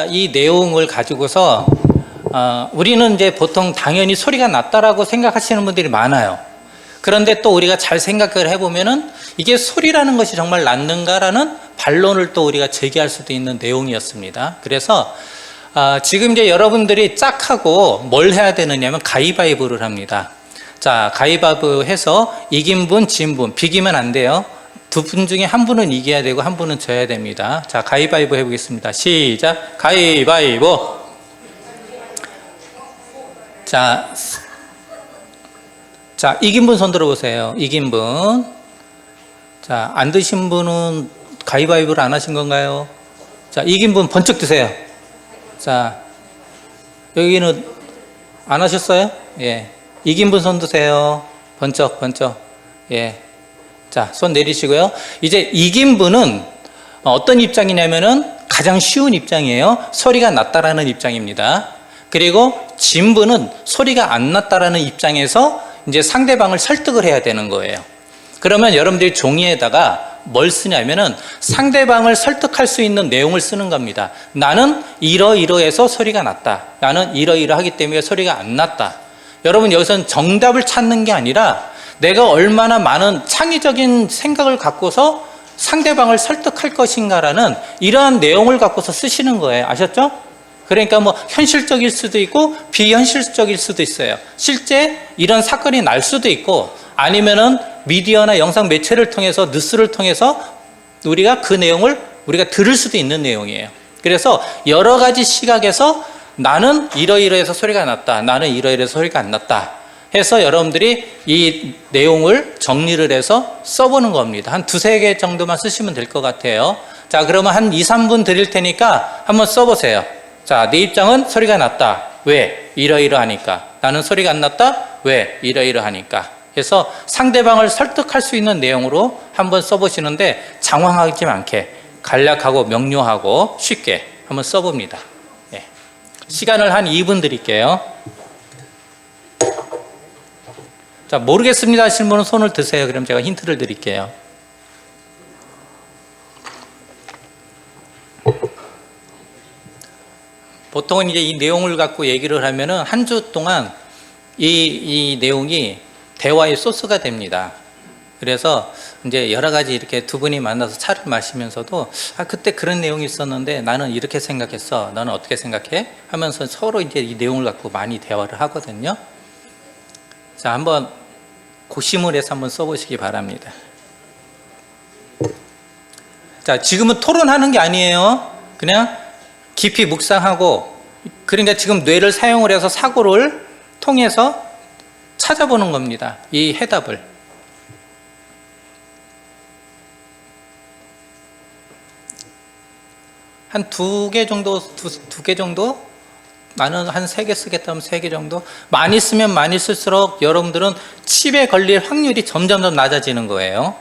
이 내용을 가지고서 우리는 이제 보통 당연히 소리가 났다라고 생각하시는 분들이 많아요. 그런데 또 우리가 잘 생각을 해보면은 이게 소리라는 것이 정말 났는가라는 반론을 또 우리가 제기할 수도 있는 내용이었습니다. 그래서 지금 이제 여러분들이 짝하고 뭘 해야 되느냐면 가위바위보를 합니다. 자, 가위바위보 해서 이긴 분, 진 분, 비기면 안 돼요. 두 분 중에 한 분은 이겨야 되고 한 분은 져야 됩니다. 자, 가위바위보 해보겠습니다. 시작. 가위바위보. 자, 이긴 분 손 들어보세요. 이긴 분. 자, 안 드신 분은 가위바위보를 안 하신 건가요? 자, 이긴 분 번쩍 드세요. 자, 여기는 안 하셨어요? 예. 이긴 분 손 드세요. 번쩍, 번쩍. 예. 자, 손 내리시고요. 이제 이긴 분은 어떤 입장이냐면은 가장 쉬운 입장이에요. 소리가 났다라는 입장입니다. 그리고 진 분은 소리가 안 났다라는 입장에서 이제 상대방을 설득을 해야 되는 거예요. 그러면 여러분들이 종이에다가 뭘 쓰냐면은 상대방을 설득할 수 있는 내용을 쓰는 겁니다. 나는 이러이러해서 소리가 났다. 나는 이러이러하기 때문에 소리가 안 났다. 여러분, 여기서는 정답을 찾는 게 아니라 내가 얼마나 많은 창의적인 생각을 갖고서 상대방을 설득할 것인가라는 이러한 내용을 갖고서 쓰시는 거예요. 아셨죠? 그러니까 뭐 현실적일 수도 있고 비현실적일 수도 있어요. 실제 이런 사건이 날 수도 있고 아니면은 미디어나 영상 매체를 통해서 뉴스를 통해서 우리가 그 내용을 우리가 들을 수도 있는 내용이에요. 그래서 여러 가지 시각에서 나는 이러이러해서 소리가 났다. 나는 이러이러해서 소리가 안 났다. 해서 여러분들이 이 내용을 정리를 해서 써보는 겁니다. 한 두세 개 정도만 쓰시면 될 것 같아요. 자, 그러면 한 2, 3분 드릴 테니까 한번 써보세요. 자, 내 입장은 소리가 났다. 왜? 이러이러하니까. 나는 소리가 안 났다. 왜? 이러이러하니까. 그래서 상대방을 설득할 수 있는 내용으로 한번 써보시는데 장황하지 않게 간략하고 명료하고 쉽게 한번 써봅니다. 네. 시간을 한 2분 드릴게요. 자, 모르겠습니다 하시는 분은 손을 드세요. 그럼 제가 힌트를 드릴게요. 보통은 이제 이 내용을 갖고 얘기를 하면은 한 주 동안 이 내용이 대화의 소스가 됩니다. 그래서 이제 여러 가지 이렇게 두 분이 만나서 차를 마시면서도 그때 그런 내용이 있었는데 나는 이렇게 생각했어. 너는 어떻게 생각해? 하면서 서로 이제 이 내용을 갖고 많이 대화를 하거든요. 자, 한번 고심을 해서 한번 써보시기 바랍니다. 자, 지금은 토론하는 게 아니에요. 그냥 깊이 묵상하고, 그러니까 지금 뇌를 사용을 해서 사고를 통해서 찾아보는 겁니다. 이 해답을. 한 두 개 정도, 두 개 정도? 나는 한 3개 쓰겠다 하면 3개 정도? 많이 쓰면 많이 쓸수록 여러분들은 칩에 걸릴 확률이 점점 더 낮아지는 거예요.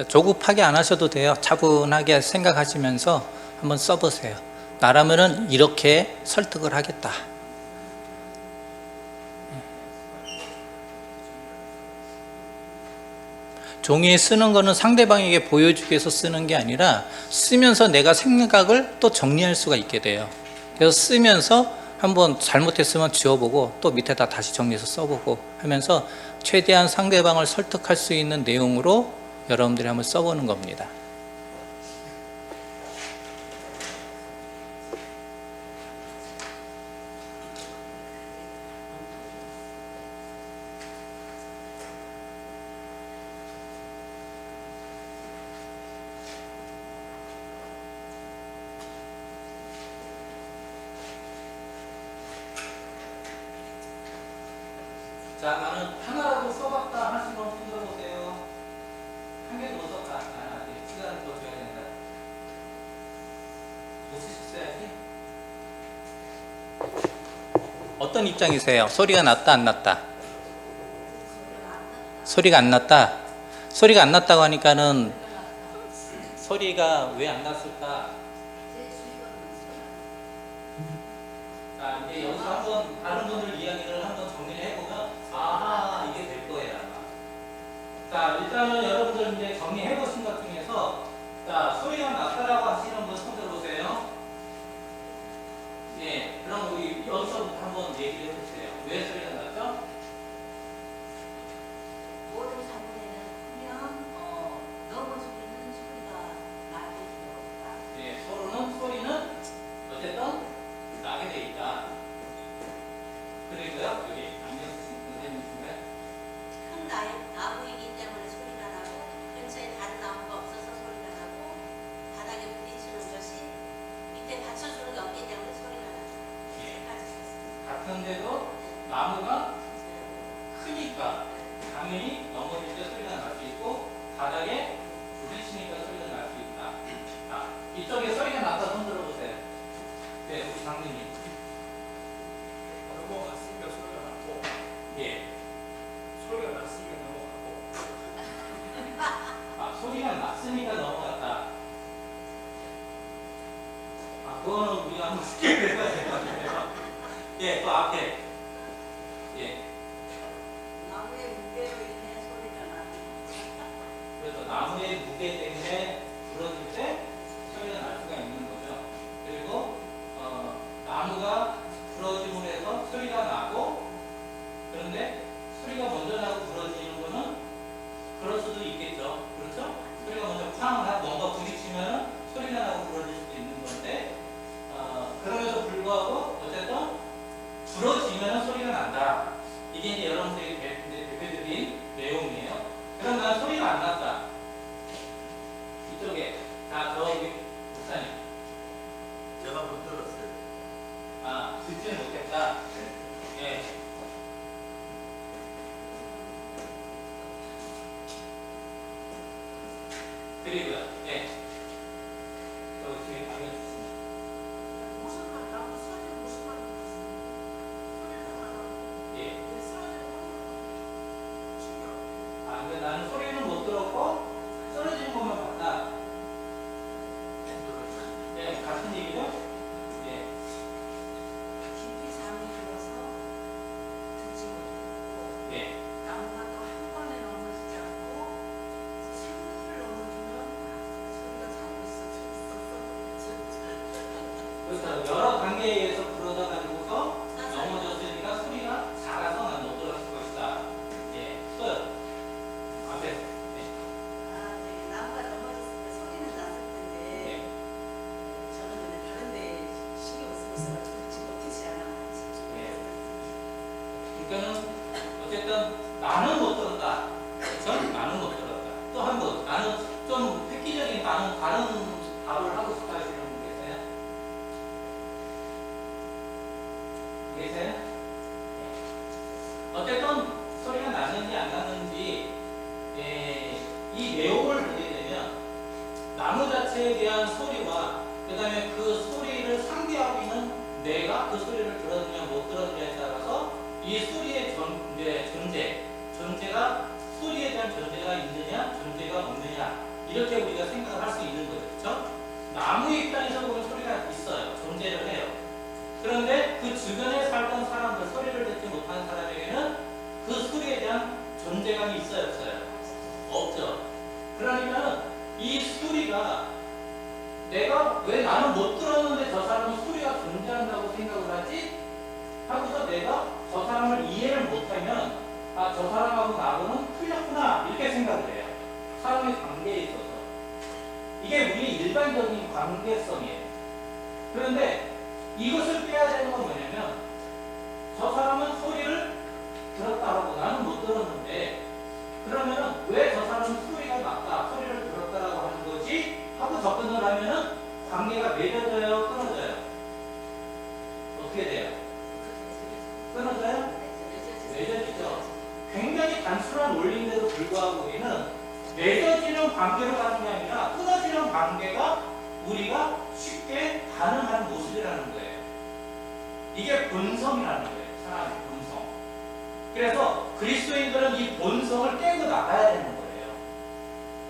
조급하게 안 하셔도 돼요. 차분하게 생각하시면서 한번 써보세요. 나라면은 이렇게 설득을 하겠다. 종이에 쓰는 거는 상대방에게 보여주기 위해서 쓰는 게 아니라 쓰면서 내가 생각을 또 정리할 수가 있게 돼요. 그래서 쓰면서 한번 잘못했으면 지워보고 또 밑에다 다시 정리해서 써보고 하면서 최대한 상대방을 설득할 수 있는 내용으로 여러분들이 한번 써보는 겁니다. 자, 나는 하나라도 써봤다 하시는 분 들어보세요. 한 개도 못 썼다. 어떤 입장이세요? 소리가 났다 안 났다? 소리가 안 났다. 소리가 안 났다고 하니까는 소리가 왜 안 났을까? 자, 이제 여기서 한번 다른 분들 이야기를 한번 정리를 해보면 아하 이게 될 거예요 아마. 자, 일단은 여러분들 이제 정리해 보신 것 중에서 자, 소리가 났다라고 하시는 분 손 들어보세요. 예, 그럼 우리 여기서부터 한번 얘기를 해보세요. 왜 소리가 났죠? 모든 사고에는 크면 넘어지는 소리가 나게 되었다. 예, 소리는 어쨌든 나게 돼 있다. 그리고요, 여기 안경 쓰신 선생님이신가요? 큰 나무이기 때문에 소리가 나고 근처에 다른 나무가 없어서 소리가 나고 바닥에 부딪히는 것이 밑에 받쳐주는 게 없기 때문에 소리가 나죠. 예. 까지 있었습니다. 같은데도 나무가 크니까 당연히 넘어질 때 소리가 날 수 있고 바닥에 부딪히니까 소리가 날 수 있다. 자, 이쪽에 소리가 났다 손 들어보세요. 네, 우리 장님님. 넘어갔으니까 소리가 났고 예. 소리가 났으니까 넘어가고 아, 소리가 났으니까 넘어갔다. 아, 그거는 우리가 한번 쉽게 해봐야 될 것 같아요. 예, 또 앞에. 예. 나무의 무게로 인해 소리가 나고 그래서 나무의 무게 때문에 부러질 때 소리가 날 수가 있는 거죠. 그리고 나무가 부러짐으로 해서 소리가 나고 그런데 소리가 먼저 나고 부러지는 거는 그럴 수도 있겠죠. 그렇죠? 소리가 먼저 쾅 하고 뭔가 부딪히면 소리가 나고 부러질 수도 있는 건데 그럼에도 불구하고 어쨌든 부러지면 소리가 난다. 이게 이제 여러분들이 대표적인 내용이에요. 그럼 난 소리가 안 났다. 이쪽에 저기 목사님. 제가 못 들었어요. 아, 듣지는 못했다. 예. 그리고요. 예. 저 뒤에 방금 주십니다. 무슨 말 나무 소리 무슨 말이 소리가 나고 예. 왜 쓰러지는 충격 아, 근데 나는 소리는 못 들었고 쓰러지는 것만 봤다. 예, 같은 얘기죠? 예. 깊이 잠이 들어서 듣지 못했고 예. 나무가 또 한 번에 넘어지지 않고 슬슬 넘어지면 소리가 자고 있어. 그렇죠. 여러 단계에 의해서 부러져 가지고서 넘어졌으니까 소리가 작아서 난 못 들었을 것이다. 예. 또요. 앞에. 네. 나무가 넘어졌을 때 소리는 났을 텐데 네. 저는 근데 다른 데 신경 쓰고 있어가지고 듣지 못하지 않아. 예. 그러니까는 어쨌든 나는 못 들었다. 그렇죠? 나는 못 들었다. 또 한 번. 나는 좀 획기적인 나는 다른 답을 하고 싶다 하시는 분 계세요? 계세요? 어쨌든 소리가 났는지 안 났는지 이 내용을 보게 되면 나무 자체에 대한 소리와 그 다음에 그 소리를 상대하고 있는 내가 그 소리를 들었느냐 못 들었느냐에 따라서 이 소리의 존재가 소리에 대한 존재가 있느냐 존재가 없느냐 이렇게 우리가 생각을 할 수 있는 거죠. 그렇죠? 나무의 입장에서 보면 소리가 있어요. 존재를 해요. 그런데 그 주변에 살던 사람들, 소리를 듣지 못하는 사람에게는 그 소리에 대한 존재감이 있어요, 없어요? 없죠. 그러니까 이 소리가 내가 왜 나는 못 들었는데 저 사람은 소리가 존재한다고 생각을 하지? 하고서 내가 저 사람을 이해를 못하면 아, 저 사람하고 나하고는 틀렸구나 이렇게 생각을 해요. 사람의 관계에 있어서. 이게 우리의 일반적인 관계성이에요. 그런데 이것을 빼야 되는 건 뭐냐면 저 사람은 소리를 들었다라고 나는 못 들었는데 그러면은 왜 저 사람은 소리가 났다, 소리를 들었다라고 하는 거지? 하고 접근을 하면은 관계가 맺어져요, 끊어져요? 어떻게 돼요? 끊어져요? 맺어지죠. 굉장히 단순한 원리인데도 불구하고 우리는 맺어지는 관계로 가는 게 아니라 끊어지는 관계가 우리가 쉽게 가능한 모습이라는 거예요. 이게 본성이라는 거예요. 하나님 본성. 그래서 그리스도인들은 이 본성을 깨고 나가야 되는 거예요.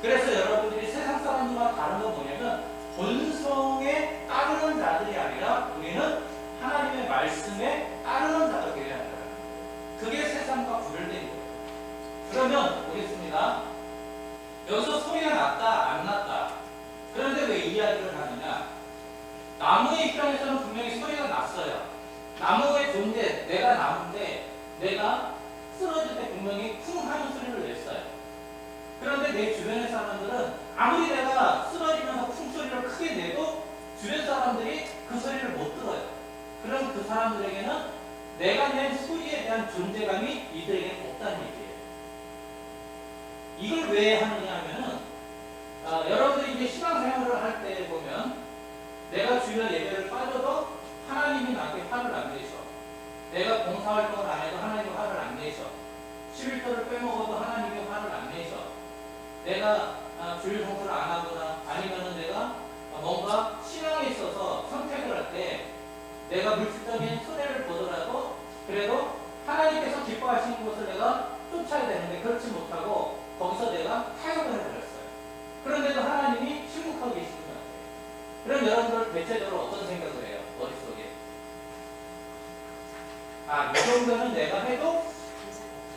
그래서 여러분들이 세상 사람들과 다른 건 뭐냐면 본성에 따르는 자들이 아니라 우리는 하나님의 말씀에 따르는 자들이 되어야 한다. 그게 세상과 구별된 거예요. 그러면 보겠습니다. 여기서 소리가 났다, 안 났다. 그런데 왜 이야기를 하느냐? 나무의 입장에서는 분명히 소리가 났어요. 나무의 존재, 내가 나무인데 내가 쓰러질 때 분명히 쿵 하는 소리를 냈어요. 그런데 내 주변의 사람들은 아무리 내가 쓰러지면서 쿵 소리를 크게 내도 주변 사람들이 그 소리를 못 들어요. 그럼 그 사람들에게는 내가 낸 소리에 대한 존재감이 이들에게는 없다는 얘기예요. 이걸 왜 하느냐 하면은 여러분들이 이제 신앙생활을 할 때 보면 내가 주일 예배를 빠져도 하나님이 나에게 화를 안 내셔. 내가 봉사활동을 안 해도 하나님이 화를 안 내셔. 11조를 빼먹어도 하나님이 화를 안 내셔. 내가 주일 공부를 안 하거나 아니면은 내가 뭔가 신앙에 있어서 선택을 할 때 내가 물질적인 손해를 보더라도 그래도 하나님께서 기뻐하시는 것을 내가 쫓아야 되는데 그렇지 못하고 거기서 내가 타협을 해버렸어요. 그런데도 하나님이 침묵하고 계시는 것 같아요. 그럼 여러분들 대체적으로 어떤 생각을 해요? 머릿속에. 이 정도는 내가 해도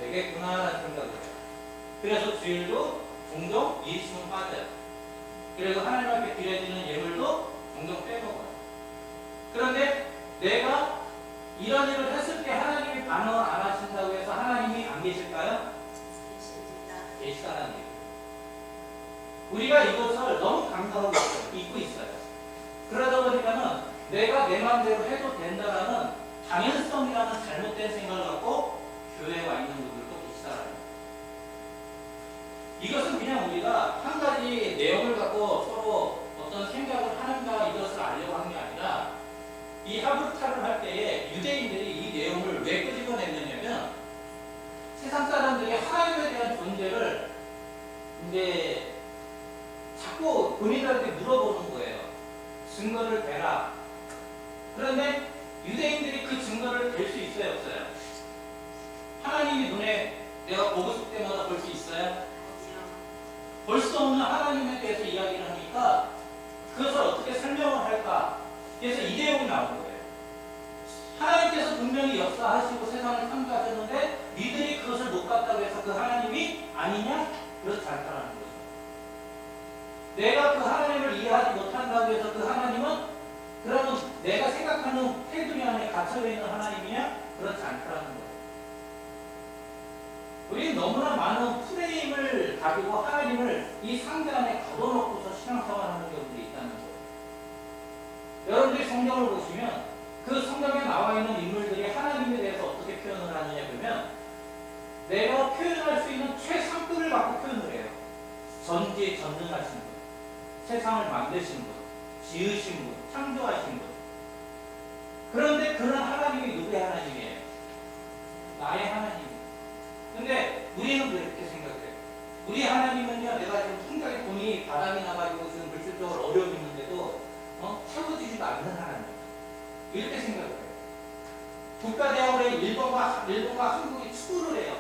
되겠구나라는 생각을 해요. 그래서 주일도 종종 예수는 빠져요. 그리고 하나님 앞에 드려지는 예물도 종종 빼먹어요. 그런데 내가 이런 일을 했을 때 하나님이 반응을 안 하신다고 해서 하나님이 안 계실까요? 계시다는 얘기예요. 우리가 이것을 너무 강조하고 있어요. 잊고 있어요. 그러다 보니까는 내가 내 마음대로 해도 된다라는 당연성이라는 잘못된 생각을 갖고 교회에 와 있는 분들도 계시다라는 거예요. 이것은 그냥 우리가 한 가지 내용을 갖고 서로 어떤 생각을 하는가 이것을 알려고 하는 게 아니라 이 하브루타를 할 때에 유대인들이 이 내용을 왜 끄집어냈느냐면 세상 사람들이 하나님에 대한 존재를 이제 자꾸 본인들한테 물어보는 거예요. 증거를 대라. 그런데 유대인들이 그 증거를 댈 수 있어요, 없어요? 하나님이 눈에 내가 보고 싶을 때마다 볼 수 있어요? 볼 수 없는 하나님에 대해서 이야기를 하니까 그것을 어떻게 설명을 할까? 그래서 이 내용이 나오는 거예요. 하나님께서 분명히 역사하시고 세상을 창조하셨는데 니들이 그것을 못 봤다고 해서 그 하나님이 아니냐? 그렇지 않다는 거예요. 내가 그 하나님을 이해하지 못한다고 해서 그 하나님은 그러면 내가 생각하는 테두리 안에 갇혀있는 하나님이냐? 그렇지 않다는 거예요. 우리는 너무나 많은 프레임을 가지고 하나님을 이 상자 안에 가둬놓고서 신앙생활하는 경우들이 있다는 거예요. 여러분들이 성경을 보시면 그 성경에 나와 있는 인물들이 하나님에 대해서 어떻게 표현을 하느냐 그러면 내가 표현할 수 있는 최상급을 갖고 표현을 해요. 전지전능하신 분, 세상을 만드신 분, 지으신 분, 창조하신 분. 그런데 그런 하나님이 누구의 하나님이에요? 나의 하나님. 근데 우리는 왜 이렇게 생각해요? 우리 하나님은요, 내가 지금 통장에 돈이 바닥이 나가지고 지금 물질적으로 어려움이 있는데도 채워주지도 않는 하나님. 이렇게 생각해요. 국가대학원에 일본과 한국이 축구를 해요.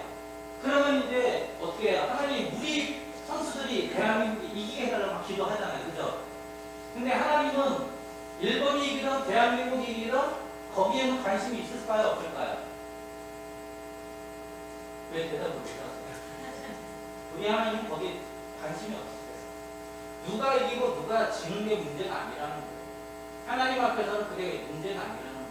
그러면 이제 어떻게 해요? 하나님, 우리 선수들이 대한민국이 이기게 해달라고 막 기도하잖아요. 그죠? 근데 하나님은 일본이 이기든 대한민국이 이기든 거기에는 관심이 있을까요? 없을까요? 왜 대답을 못하세요? 우리 하나님은 거기에 관심이 없어요. 누가 이기고 누가 지는 게 문제가 아니라는 거예요. 하나님 앞에서는 그게 문제가 아니라는 거예요.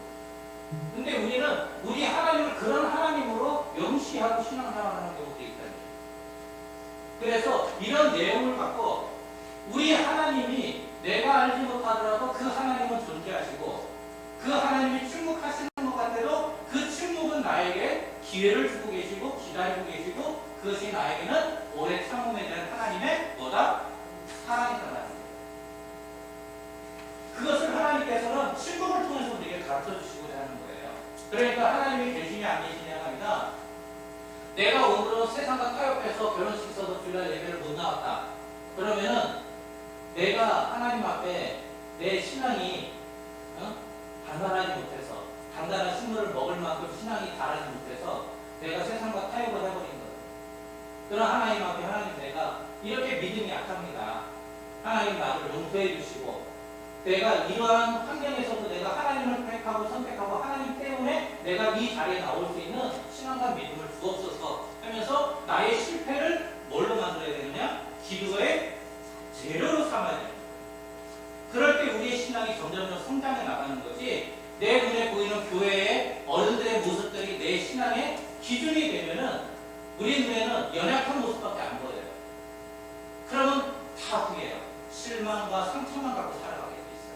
근데 우리는 우리 하나님을 그런 하나님으로 명시하고 신앙생활하는 경우도 있다는 거예요. 그래서 이런 내용을 갖고 우리 하나님이 내가 알지 못하더라도 그 하나님은 존재하시고 그 하나님이 침묵하시는 것 같아도 그 침묵은 나에게 기회를 주고 계시고 기다리고 계시고 그것이 나에게는 오래 참음에 대한 하나님의 뭐다? 사랑이라는 거예요. 그것을 하나님께서는 침묵을 통해서 우리에게 가르쳐 주시고자 하는 거예요. 그러니까 하나님이 계시냐 안 계시냐가 아니라 내가 오늘은 세상과 타협해서 결혼식 있어서 주일날 예배를 못 나왔다. 그러면은 내가 하나님 앞에 내 신앙이 단단하지 못해서 단단한 식물을 먹을 만큼 신앙이 자라지 못해서 내가 세상과 타협을 해버린 거예요. 그런 하나님 앞에 하나님 내가 이렇게 믿음이 약합니다. 하나님 나를 용서해 주시고 내가 이러한 환경에서도 내가 하나님을 택하고 선택하고 하나님 때문에 내가 이 자리에 나올 수 있는 신앙과 믿음을 주옵소서 하면서 나의 실패를 뭘로 만들어야 되느냐? 기도의 재료로 삼아야 돼요. 그럴 때 우리의 신앙이 점점 성장해 나가는 거지, 내 눈에 보이는 교회의 어른들의 모습들이 내 신앙의 기준이 되면은 우리 눈에는 연약한 모습밖에 안 보여요. 그러면 다 후회해요. 실망과 상처만 갖고 살아가게 돼 있어요.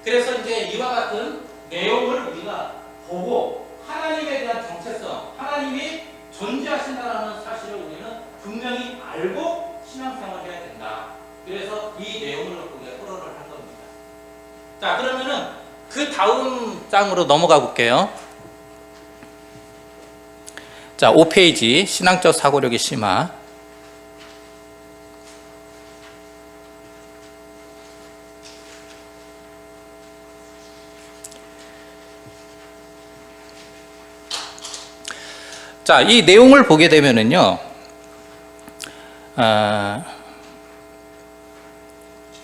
그래서 이제 이와 같은 내용을 우리가 보고 하나님에 대한 정체성, 하나님이 존재하신다는 사실을 우리는 분명히 알고 신앙생활을 해야 된다. 그래서 이 내용을 갖고 우리가 토론을 한 겁니다. 자, 그러면은 그 다음 장으로 넘어가 볼게요. 자, 5페이지 신앙적 사고력의 심화. 자, 이 내용을 보게 되면은요,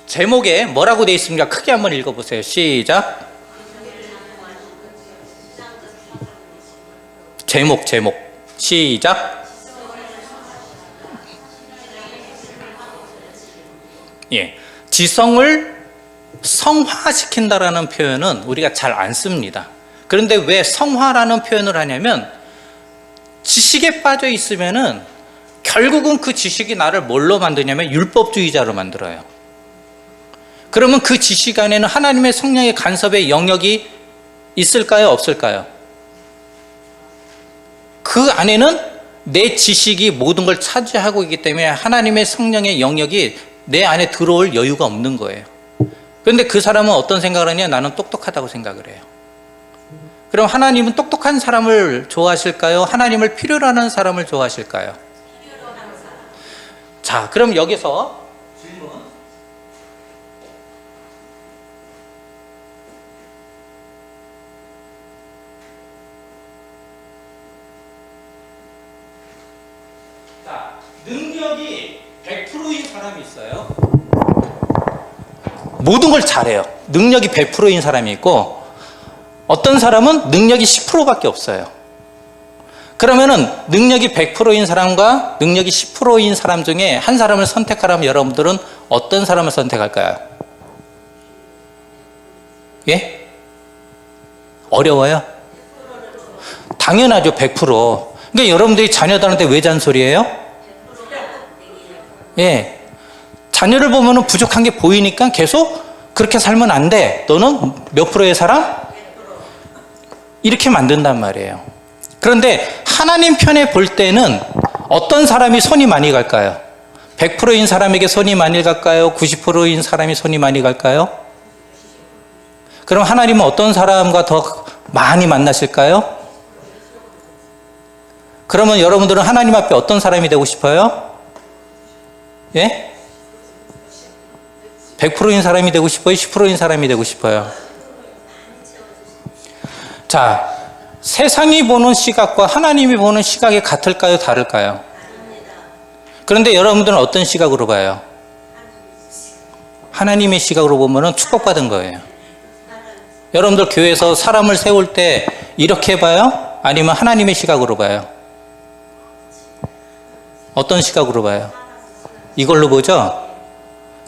제목에 뭐라고 되어 있습니까? 크게 한번 읽어보세요. 시작. 제목. 시작. 예. 지성을 성화시킨다라는 표현은 우리가 잘 안 씁니다. 그런데 왜 성화라는 표현을 하냐면, 지식에 빠져 있으면은 결국은 그 지식이 나를 뭘로 만드냐면 율법주의자로 만들어요. 그러면 그 지식 안에는 하나님의 성령의 간섭의 영역이 있을까요? 없을까요? 그 안에는 내 지식이 모든 걸 차지하고 있기 때문에 하나님의 성령의 영역이 내 안에 들어올 여유가 없는 거예요. 그런데 그 사람은 어떤 생각을 하냐? 나는 똑똑하다고 생각을 해요. 그럼 하나님은 똑똑한 사람을 좋아하실까요? 하나님을 필요로 하는 사람을 좋아하실까요? 필요로 하는 사람. 자, 그럼 여기서 질문. 자, 능력이 100%인 사람이 있어요. 모든 걸 잘해요. 능력이 100%인 사람이 있고, 어떤 사람은 능력이 10%밖에 없어요. 그러면은 능력이 100%인 사람과 능력이 10%인 사람 중에 한 사람을 선택하라면 여러분들은 어떤 사람을 선택할까요? 예? 어려워요? 당연하죠. 100%. 그러니까 여러분들이 자녀들한테 왜 잔소리해요? 예. 자녀를 보면은 부족한 게 보이니까 계속 그렇게 살면 안 돼. 너는 몇 프로의 사람? 이렇게 만든단 말이에요. 그런데 하나님 편에 볼 때는 어떤 사람이 손이 많이 갈까요? 100%인 사람에게 손이 많이 갈까요? 90%인 사람이 손이 많이 갈까요? 그럼 하나님은 어떤 사람과 더 많이 만나실까요? 그러면 여러분들은 하나님 앞에 어떤 사람이 되고 싶어요? 예? 100%인 사람이 되고 싶어요? 10%인 사람이 되고 싶어요? 자, 세상이 보는 시각과 하나님이 보는 시각이 같을까요? 다를까요? 그런데 여러분들은 어떤 시각으로 봐요? 하나님의 시각으로 보면 축복받은 거예요. 여러분들 교회에서 사람을 세울 때 이렇게 봐요? 아니면 하나님의 시각으로 봐요? 어떤 시각으로 봐요? 이걸로 보죠?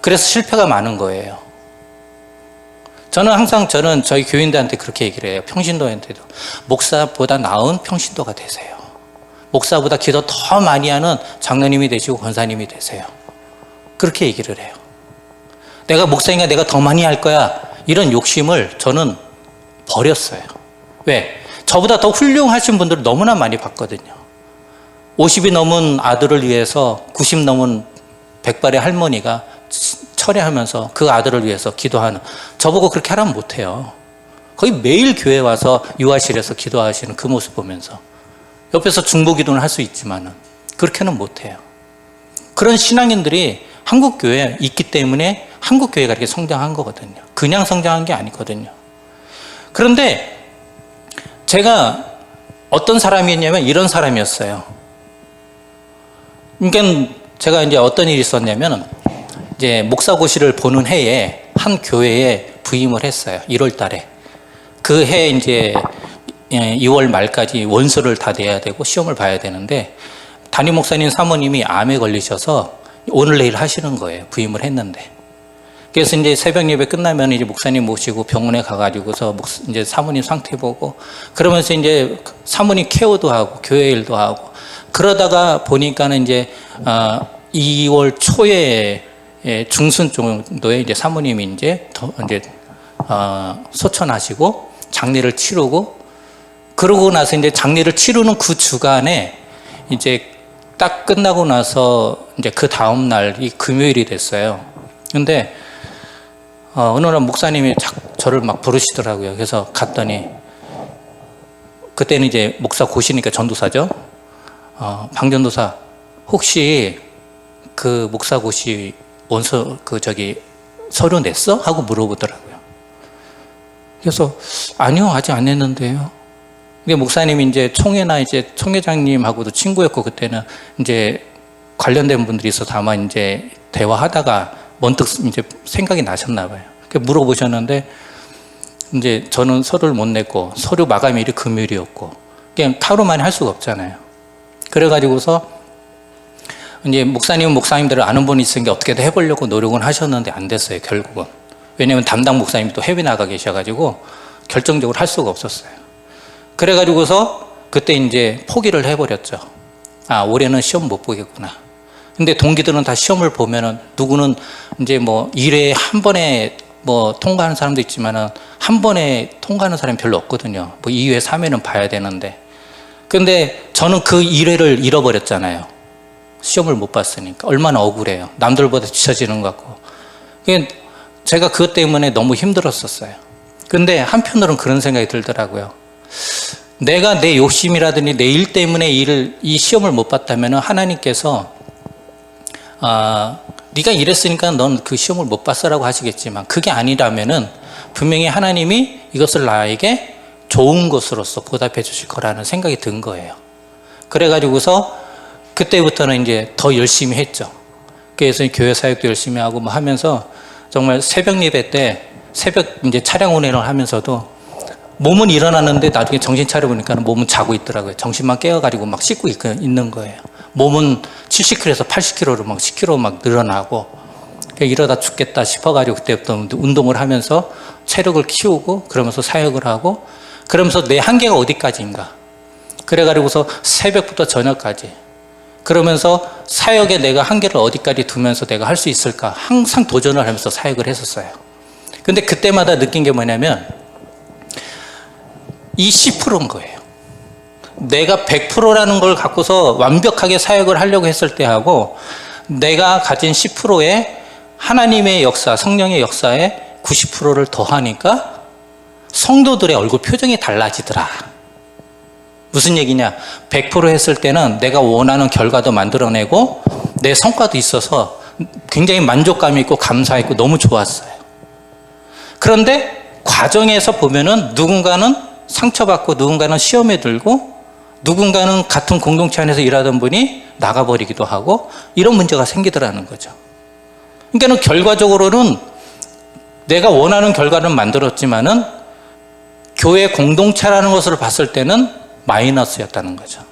그래서 실패가 많은 거예요. 저는 항상 저희 교인들한테 그렇게 얘기를 해요. 평신도한테도. 목사보다 나은 평신도가 되세요. 목사보다 기도 더 많이 하는 장로님이 되시고 권사님이 되세요. 그렇게 얘기를 해요. 내가 목사니까 내가 더 많이 할 거야. 이런 욕심을 저는 버렸어요. 왜? 저보다 더 훌륭하신 분들을 너무나 많이 봤거든요. 50이 넘은 아들을 위해서 90 넘은 백발의 할머니가 철회하면서 그 아들을 위해서 기도하는, 저보고 그렇게 하라면 못해요. 거의 매일 교회 와서 유아실에서 기도하시는 그 모습 보면서 옆에서 중보기도는 할 수 있지만 그렇게는 못해요. 그런 신앙인들이 한국교회에 있기 때문에 한국교회가 이렇게 성장한 거거든요. 그냥 성장한 게 아니거든요. 그런데 제가 어떤 사람이었냐면 이런 사람이었어요. 그러니까 제가 이제 어떤 일이 있었냐면 이제 목사고시를 보는 해에 한 교회에 부임을 했어요. 1월 달에. 그 해 이제 2월 말까지 원서를 다 내야 되고 시험을 봐야 되는데 담임 목사님 사모님이 암에 걸리셔서 오늘 내일 하시는 거예요. 부임을 했는데. 그래서 이제 새벽 예배 끝나면 이제 목사님 모시고 병원에 가가지고서 이제 사모님 상태 보고 그러면서 이제 사모님 케어도 하고 교회 일도 하고 그러다가 보니까는 이제 2월 초에 중순 정도에 이제 사모님이 이제 소천하시고 장례를 치르고 그러고 나서 이제 장례를 치르는 그 주간에 이제 딱 끝나고 나서 이제 그 다음 날이 금요일이 됐어요. 근데 어느 날 목사님이 저를 막 부르시더라고요. 그래서 갔더니 그때는 이제 목사 고시니까 전도사죠. 방전도사 혹시 그 목사 고시 원서 서류 냈어? 하고 물어보더라고요. 그래서 아니요 아직 안 냈는데요. 근데 목사님이 이제 총회나 이제 총회장님하고도 친구였고 그때는 이제 관련된 분들이 있어서 아마 이제 대화하다가 번뜩 이제 생각이 나셨나 봐요. 물어보셨는데 이제 저는 서류를 못 냈고 서류 마감일이 금요일이었고 그냥 하루 만에 할 수가 없잖아요. 그래가지고서 이제 목사님은 목사님들을 아는 분이 있으니까 어떻게든 해보려고 노력은 하셨는데 안 됐어요. 결국은. 왜냐하면 담당 목사님이 또 해외 나가 계셔가지고 결정적으로 할 수가 없었어요. 그래가지고서 그때 이제 포기를 해버렸죠. 올해는 시험 못 보겠구나. 근데 동기들은 다 시험을 보면은 누구는 이제 뭐 1회에 한 번에 뭐 통과하는 사람도 있지만은 한 번에 통과하는 사람이 별로 없거든요. 뭐 2회, 3회는 봐야 되는데. 근데 저는 그 1회를 잃어버렸잖아요. 시험을 못 봤으니까. 얼마나 억울해요. 남들보다 뒤처지는 것 같고. 제가 그것 때문에 너무 힘들었었어요. 근데 한편으로는 그런 생각이 들더라고요. 내가 내 욕심이라든지 내 일 때문에 이 시험을 못 봤다면 하나님께서 네가 이랬으니까 넌 그 시험을 못 봤어라고 하시겠지만 그게 아니라면은 분명히 하나님이 이것을 나에게 좋은 것으로서 보답해 주실 거라는 생각이 든 거예요. 그래가지고서 그때부터는 이제 더 열심히 했죠. 그래서 교회 사역도 열심히 하고 뭐 하면서 정말 새벽 예배 때 새벽 이제 차량 운행을 하면서도 몸은 일어났는데 나중에 정신 차려보니까 몸은 자고 있더라고요. 정신만 깨어가지고 막 씻고 있는 거예요. 몸은 70kg에서 80kg로 막 10kg 막 늘어나고 이러다 죽겠다 싶어가지고 그때부터 운동을 하면서 체력을 키우고 그러면서 사역을 하고 그러면서 내 한계가 어디까지인가. 그래가지고서 새벽부터 저녁까지 그러면서 사역에 내가 한계를 어디까지 두면서 내가 할 수 있을까 항상 도전을 하면서 사역을 했었어요. 근데 그때마다 느낀 게 뭐냐면 이 10%인 거예요. 내가 100%라는 걸 갖고서 완벽하게 사역을 하려고 했을 때하고 내가 가진 10%에 하나님의 역사, 성령의 역사에 90%를 더하니까 성도들의 얼굴 표정이 달라지더라. 무슨 얘기냐? 100% 했을 때는 내가 원하는 결과도 만들어내고 내 성과도 있어서 굉장히 만족감이 있고 감사했고 너무 좋았어요. 그런데 과정에서 보면은 누군가는 상처받고 누군가는 시험에 들고 누군가는 같은 공동체 안에서 일하던 분이 나가버리기도 하고 이런 문제가 생기더라는 거죠. 그러니까 결과적으로는 내가 원하는 결과는 만들었지만은 교회 공동체라는 것을 봤을 때는 마이너스였다는 거죠.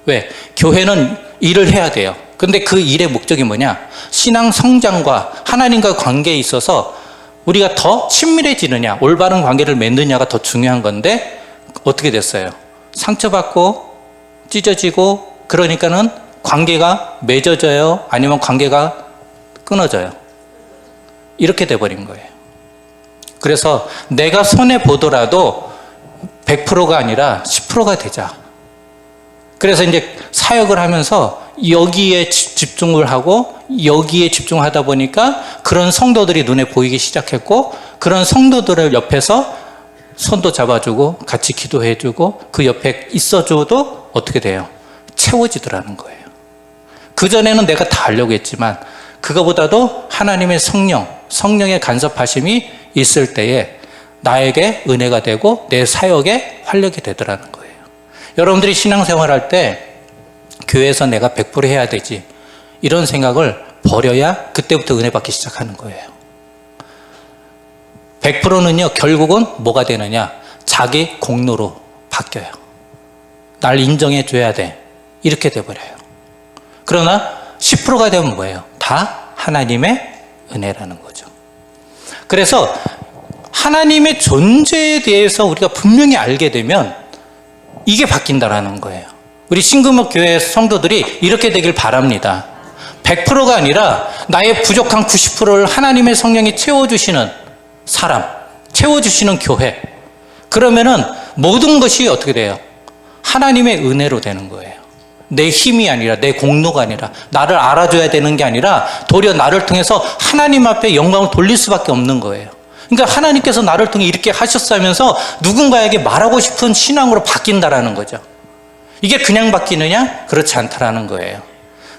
왜? 교회는 일을 해야 돼요. 근데 그 일의 목적이 뭐냐? 신앙 성장과 하나님과 관계에 있어서 우리가 더 친밀해지느냐, 올바른 관계를 맺느냐가 더 중요한 건데 어떻게 됐어요? 상처받고 찢어지고 그러니까는 관계가 맺어져요? 아니면 관계가 끊어져요? 이렇게 돼버린 거예요. 그래서 내가 손해보더라도 100%가 아니라 10%가 되자. 그래서 이제 사역을 하면서 여기에 집중을 하고 여기에 집중하다 보니까 그런 성도들이 눈에 보이기 시작했고 그런 성도들을 옆에서 손도 잡아주고 같이 기도해주고 그 옆에 있어줘도 어떻게 돼요? 채워지더라는 거예요. 그전에는 내가 다 하려고 했지만 그거보다도 하나님의 성령의 간섭하심이 있을 때에 나에게 은혜가 되고 내 사역에 활력이 되더라는 거예요. 여러분들이 신앙생활할 때 교회에서 내가 100% 해야 되지 이런 생각을 버려야 그때부터 은혜 받기 시작하는 거예요. 100%는요 결국은 뭐가 되느냐, 자기 공로로 바뀌어요. 날 인정해 줘야 돼, 이렇게 돼버려요. 그러나 10%가 되면 뭐예요? 다 하나님의 은혜라는 거죠. 그래서 하나님의 존재에 대해서 우리가 분명히 알게 되면 이게 바뀐다라는 거예요. 우리 신금역 교회 성도들이 이렇게 되길 바랍니다. 100%가 아니라 나의 부족한 90%를 하나님의 성령이 채워주시는 사람, 채워주시는 교회. 그러면은 모든 것이 어떻게 돼요? 하나님의 은혜로 되는 거예요. 내 힘이 아니라, 내 공로가 아니라, 나를 알아줘야 되는 게 아니라 도리어 나를 통해서 하나님 앞에 영광을 돌릴 수밖에 없는 거예요. 그러니까 하나님께서 나를 통해 이렇게 하셨다면서 누군가에게 말하고 싶은 신앙으로 바뀐다라는 거죠. 이게 그냥 바뀌느냐? 그렇지 않다라는 거예요.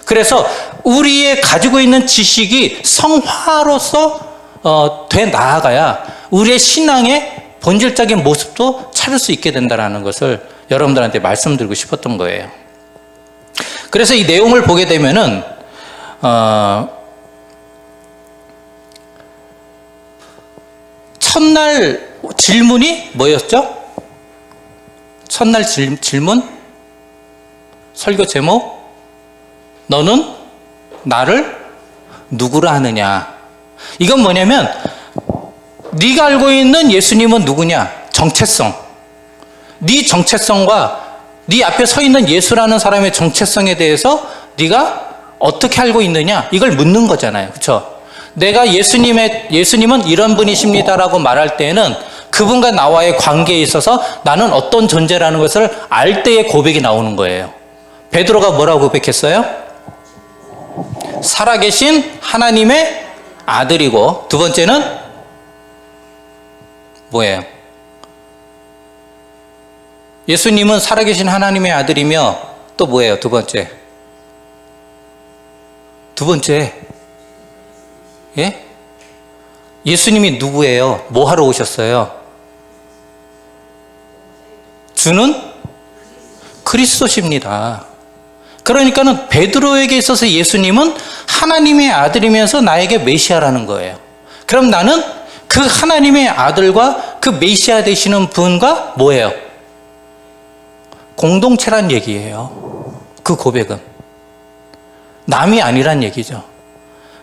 그래서 우리의 가지고 있는 지식이 성화로서 돼 나아가야 우리의 신앙의 본질적인 모습도 찾을 수 있게 된다는 것을 여러분들한테 말씀드리고 싶었던 거예요. 그래서 이 내용을 보게 되면은 첫날 질문이 뭐였죠? 첫날 질문? 설교 제목? 너는 나를 누구라 하느냐? 이건 뭐냐면 네가 알고 있는 예수님은 누구냐? 정체성. 네 정체성과 네 앞에 서 있는 예수라는 사람의 정체성에 대해서 네가 어떻게 알고 있느냐? 이걸 묻는 거잖아요. 그렇죠? 내가 예수님은 이런 분이십니다라고 말할 때에는 그분과 나와의 관계에 있어서 나는 어떤 존재라는 것을 알 때의 고백이 나오는 거예요. 베드로가 뭐라고 고백했어요? 살아계신 하나님의 아들이고, 두 번째는 뭐예요? 예수님은 살아계신 하나님의 아들이며 또 뭐예요? 두 번째. 예? 예수님이 누구예요? 뭐 하러 오셨어요? 주는 그리스도십니다. 그러니까는 베드로에게 있어서 예수님은 하나님의 아들이면서 나에게 메시아라는 거예요. 그럼 나는 그 하나님의 아들과 그 메시아 되시는 분과 뭐예요? 공동체란 얘기예요. 그 고백은 남이 아니란 얘기죠.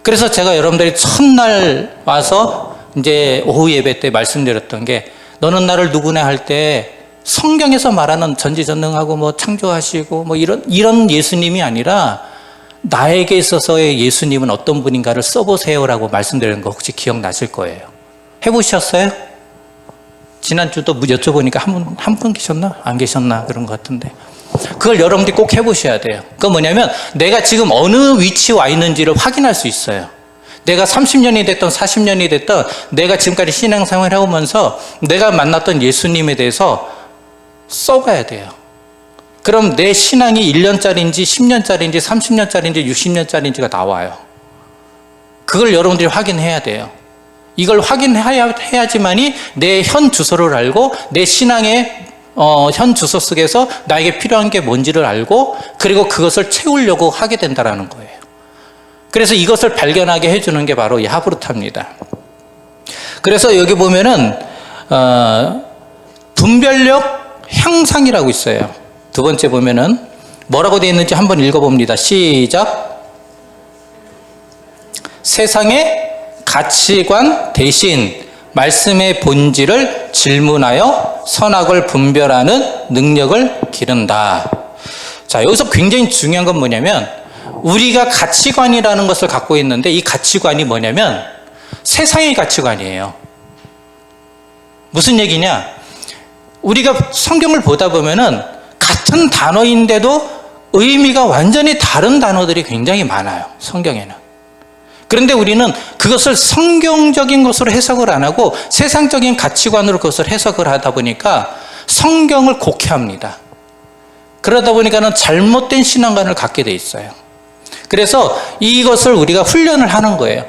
그래서 제가 여러분들이 첫날 와서 이제 오후 예배 때 말씀드렸던 게, 너는 나를 누구냐 할 때 성경에서 말하는 전지전능하고 뭐 창조하시고 뭐 이런 예수님이 아니라 나에게 있어서의 예수님은 어떤 분인가를 써보세요라고 말씀드리는 거 혹시 기억나실 거예요. 해보셨어요? 지난주도 여쭤보니까 한 분 계셨나? 안 계셨나? 그런 것 같은데. 그걸 여러분들이 꼭 해보셔야 돼요. 그건 뭐냐면 내가 지금 어느 위치에 와 있는지를 확인할 수 있어요. 내가 30년이 됐던 40년이 됐던 내가 지금까지 신앙생활을 해오면서 내가 만났던 예수님에 대해서 써가야 돼요. 그럼 내 신앙이 1년짜리인지 10년짜리인지 30년짜리인지 60년짜리인지가 나와요. 그걸 여러분들이 확인해야 돼요. 이걸 확인해야지만이 내 현 주소를 알고 내 신앙의 현 주소 속에서 나에게 필요한 게 뭔지를 알고 그리고 그것을 채우려고 하게 된다는 거예요. 그래서 이것을 발견하게 해주는 게 바로 이 하브루타입니다. 그래서 여기 보면은 분별력 향상이라고 있어요. 두 번째 보면은 뭐라고 되어 있는지 한번 읽어봅니다. 시작. 세상의 가치관 대신 말씀의 본질을 질문하여 선악을 분별하는 능력을 기른다. 자, 여기서 굉장히 중요한 건 뭐냐면 우리가 가치관이라는 것을 갖고 있는데 이 가치관이 뭐냐면 세상의 가치관이에요. 무슨 얘기냐? 우리가 성경을 보다 보면은 같은 단어인데도 의미가 완전히 다른 단어들이 굉장히 많아요. 성경에는. 그런데 우리는 그것을 성경적인 것으로 해석을 안 하고 세상적인 가치관으로 그것을 해석을 하다 보니까 성경을 곡해합니다. 그러다 보니까는 잘못된 신앙관을 갖게 돼 있어요. 그래서 이것을 우리가 훈련을 하는 거예요.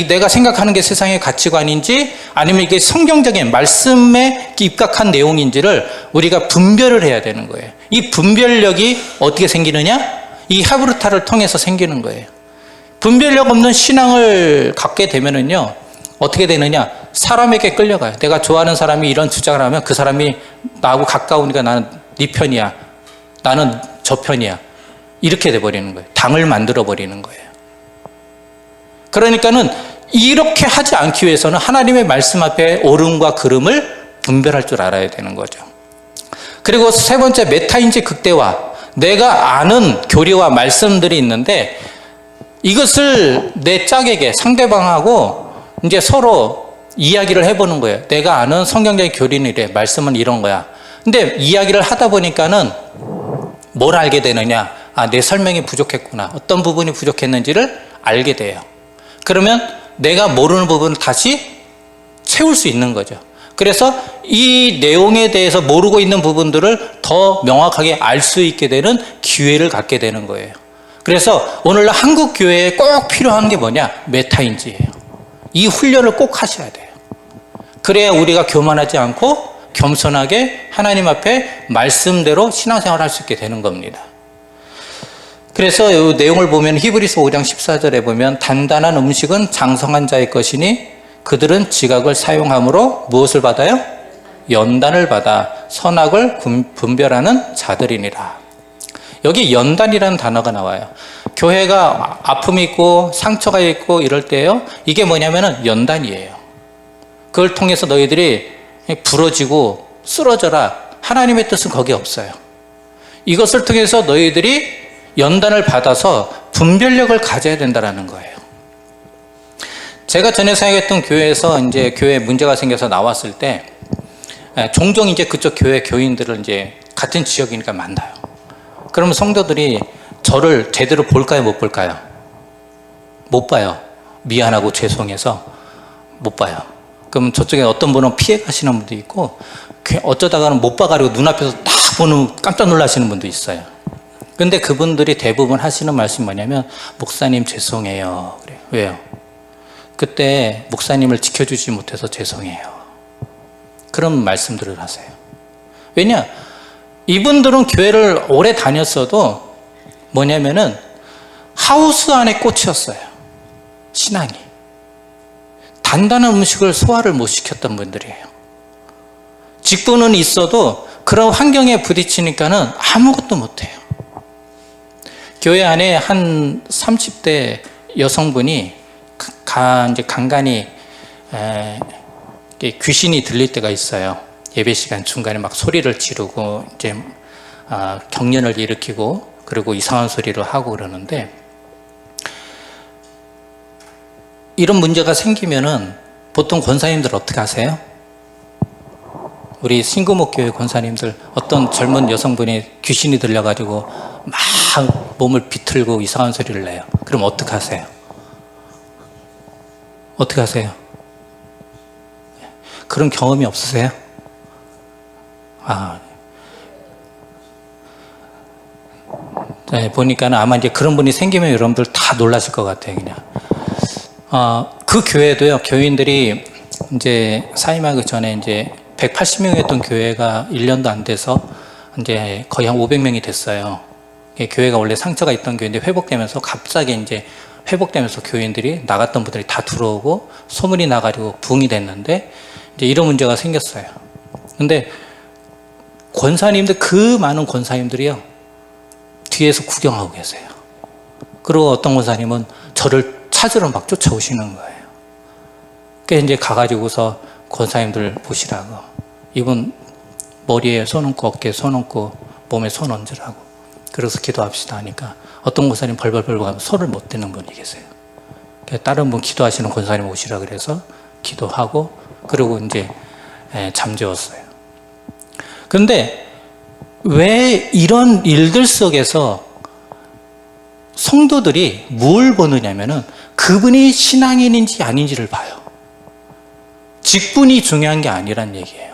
내가 생각하는 게 세상의 가치관인지 아니면 이게 성경적인 말씀에 입각한 내용인지를 우리가 분별을 해야 되는 거예요. 이 분별력이 어떻게 생기느냐? 이 하브르타를 통해서 생기는 거예요. 분별력 없는 신앙을 갖게 되면은요, 어떻게 되느냐? 사람에게 끌려가요. 내가 좋아하는 사람이 이런 주장을 하면 그 사람이 나하고 가까우니까 나는 네 편이야. 나는 저 편이야. 이렇게 돼버리는 거예요. 당을 만들어버리는 거예요. 그러니까는 이렇게 하지 않기 위해서는 하나님의 말씀 앞에 옳음과 그름을 분별할 줄 알아야 되는 거죠. 그리고 세 번째, 메타인지 극대화. 내가 아는 교리와 말씀들이 있는데 이것을 내 짝에게, 상대방하고 이제 서로 이야기를 해보는 거예요. 내가 아는 성경적인 교리는 이래, 말씀은 이런 거야. 근데 이야기를 하다 보니까는 뭘 알게 되느냐? 아, 내 설명이 부족했구나. 어떤 부분이 부족했는지를 알게 돼요. 그러면 내가 모르는 부분을 다시 채울 수 있는 거죠. 그래서 이 내용에 대해서 모르고 있는 부분들을 더 명확하게 알 수 있게 되는 기회를 갖게 되는 거예요. 그래서 오늘날 한국 교회에 꼭 필요한 게 뭐냐? 메타인지예요. 이 훈련을 꼭 하셔야 돼요. 그래야 우리가 교만하지 않고 겸손하게 하나님 앞에 말씀대로 신앙생활을 할 수 있게 되는 겁니다. 그래서 이 내용을 보면 히브리서 5장 14절에 보면 단단한 음식은 장성한 자의 것이니 그들은 지각을 사용함으로 무엇을 받아요? 연단을 받아 선악을 분별하는 자들이니라. 여기 연단이라는 단어가 나와요. 교회가 아픔이 있고 상처가 있고 이럴 때요, 이게 뭐냐면은 연단이에요. 그걸 통해서 너희들이 부러지고 쓰러져라. 하나님의 뜻은 거기 없어요. 이것을 통해서 너희들이 연단을 받아서 분별력을 가져야 된다는 거예요. 제가 전에 사역했던 교회에서 이제 교회에 문제가 생겨서 나왔을 때 종종 이제 그쪽 교회 교인들을 이제 같은 지역이니까 만나요. 그러면 성도들이 저를 제대로 볼까요, 못 볼까요? 못 봐요. 미안하고 죄송해서 못 봐요. 그럼 저쪽에 어떤 분은 피해 가시는 분도 있고 어쩌다가는 못 봐가지고 눈앞에서 딱 보는 깜짝 놀라시는 분도 있어요. 근데 그분들이 대부분 하시는 말씀이 뭐냐면 목사님 죄송해요. 그래요. 왜요? 그때 목사님을 지켜주지 못해서 죄송해요. 그런 말씀들을 하세요. 왜냐? 이분들은 교회를 오래 다녔어도 뭐냐면은 하우스 안에 꽂혔어요. 신앙이. 단단한 음식을 소화를 못 시켰던 분들이에요. 직분은 있어도 그런 환경에 부딪히니까는 아무것도 못해요. 교회 안에 한 30대 여성분이 이제 간간히 귀신이 들릴 때가 있어요. 예배 시간 중간에 막 소리를 지르고 이제 경련을 일으키고 그리고 이상한 소리를 하고 그러는데, 이런 문제가 생기면은 보통 권사님들 어떻게 하세요? 우리 신구목교회 권사님들, 어떤 젊은 여성분이 귀신이 들려가지고 막 몸을 비틀고 이상한 소리를 내요. 그럼 어떻게 하세요? 어떻게 하세요? 그런 경험이 없으세요? 네, 보니까는 아마 이제 그런 분이 생기면 여러분들 다 놀라실 것 같아요, 그냥. 그 교회도요, 교인들이 이제 사임하기 전에 이제 180명이었던 교회가 1년도 안 돼서 이제 거의 한 500명이 됐어요. 교회가 원래 상처가 있던 교회인데 회복되면서 갑자기 이제 회복되면서 교인들이 나갔던 분들이 다 들어오고 소문이 나가지고 붕이 됐는데 이제 이런 문제가 생겼어요. 근데 권사님들, 그 많은 권사님들이요, 뒤에서 구경하고 계세요. 그리고 어떤 권사님은 저를 찾으러 막 쫓아오시는 거예요. 그래서 이제 가가지고서 권사님들 보시라고, 이분 머리에 손 얹고 어깨에 손 얹고 몸에 손 얹으라고, 그래서 기도합시다 하니까 어떤 권사님 벌벌벌 하면 손을 못 대는 분이 계세요. 다른 분 기도하시는 권사님 오시라 그래서 기도하고 그리고 이제 잠재웠어요. 그런데 왜 이런 일들 속에서 성도들이 뭘 보느냐면은 그분이 신앙인인지 아닌지를 봐요. 직분이 중요한 게 아니란 얘기예요.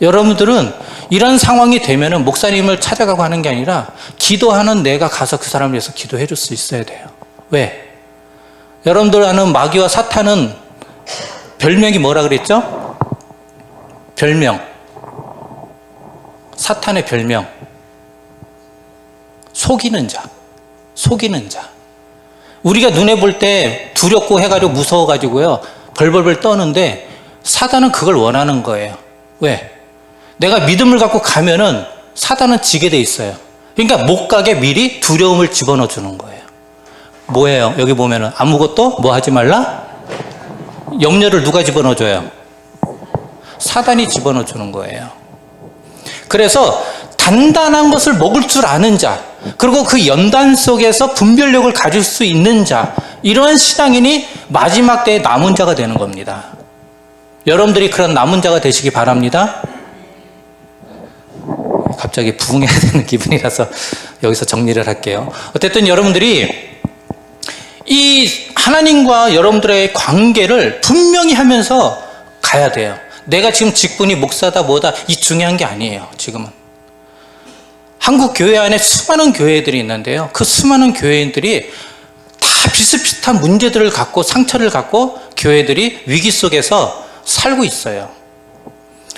여러분들은 이런 상황이 되면은 목사님을 찾아가고 하는 게 아니라 기도하는 내가 가서 그 사람을 위해서 기도해 줄 수 있어야 돼요. 왜? 여러분들 아는 마귀와 사탄은 별명이 뭐라 그랬죠? 별명. 사탄의 별명. 속이는 자. 속이는 자. 우리가 눈에 볼 때 두렵고 해가지고 무서워가지고요. 벌벌벌 떠는데 사단은 그걸 원하는 거예요. 왜? 내가 믿음을 갖고 가면은 사단은 지게 돼 있어요. 그러니까 못 가게 미리 두려움을 집어넣어 주는 거예요. 뭐예요? 여기 보면은 아무것도 뭐 하지 말라? 염려를 누가 집어넣어 줘요? 사단이 집어넣어 주는 거예요. 그래서 단단한 것을 먹을 줄 아는 자, 그리고 그 연단 속에서 분별력을 가질 수 있는 자, 이러한 신앙인이 마지막 때에 남은 자가 되는 겁니다. 여러분들이 그런 남은 자가 되시기 바랍니다. 갑자기 부흥해야 되는 기분이라서 여기서 정리를 할게요. 어쨌든 여러분들이 이 하나님과 여러분들의 관계를 분명히 하면서 가야 돼요. 내가 지금 직분이 목사다 뭐다 이 중요한 게 아니에요. 지금은 한국 교회 안에 수많은 교회들이 있는데요. 그 수많은 교회인들이 다 비슷비슷한 문제들을 갖고 상처를 갖고 교회들이 위기 속에서 살고 있어요.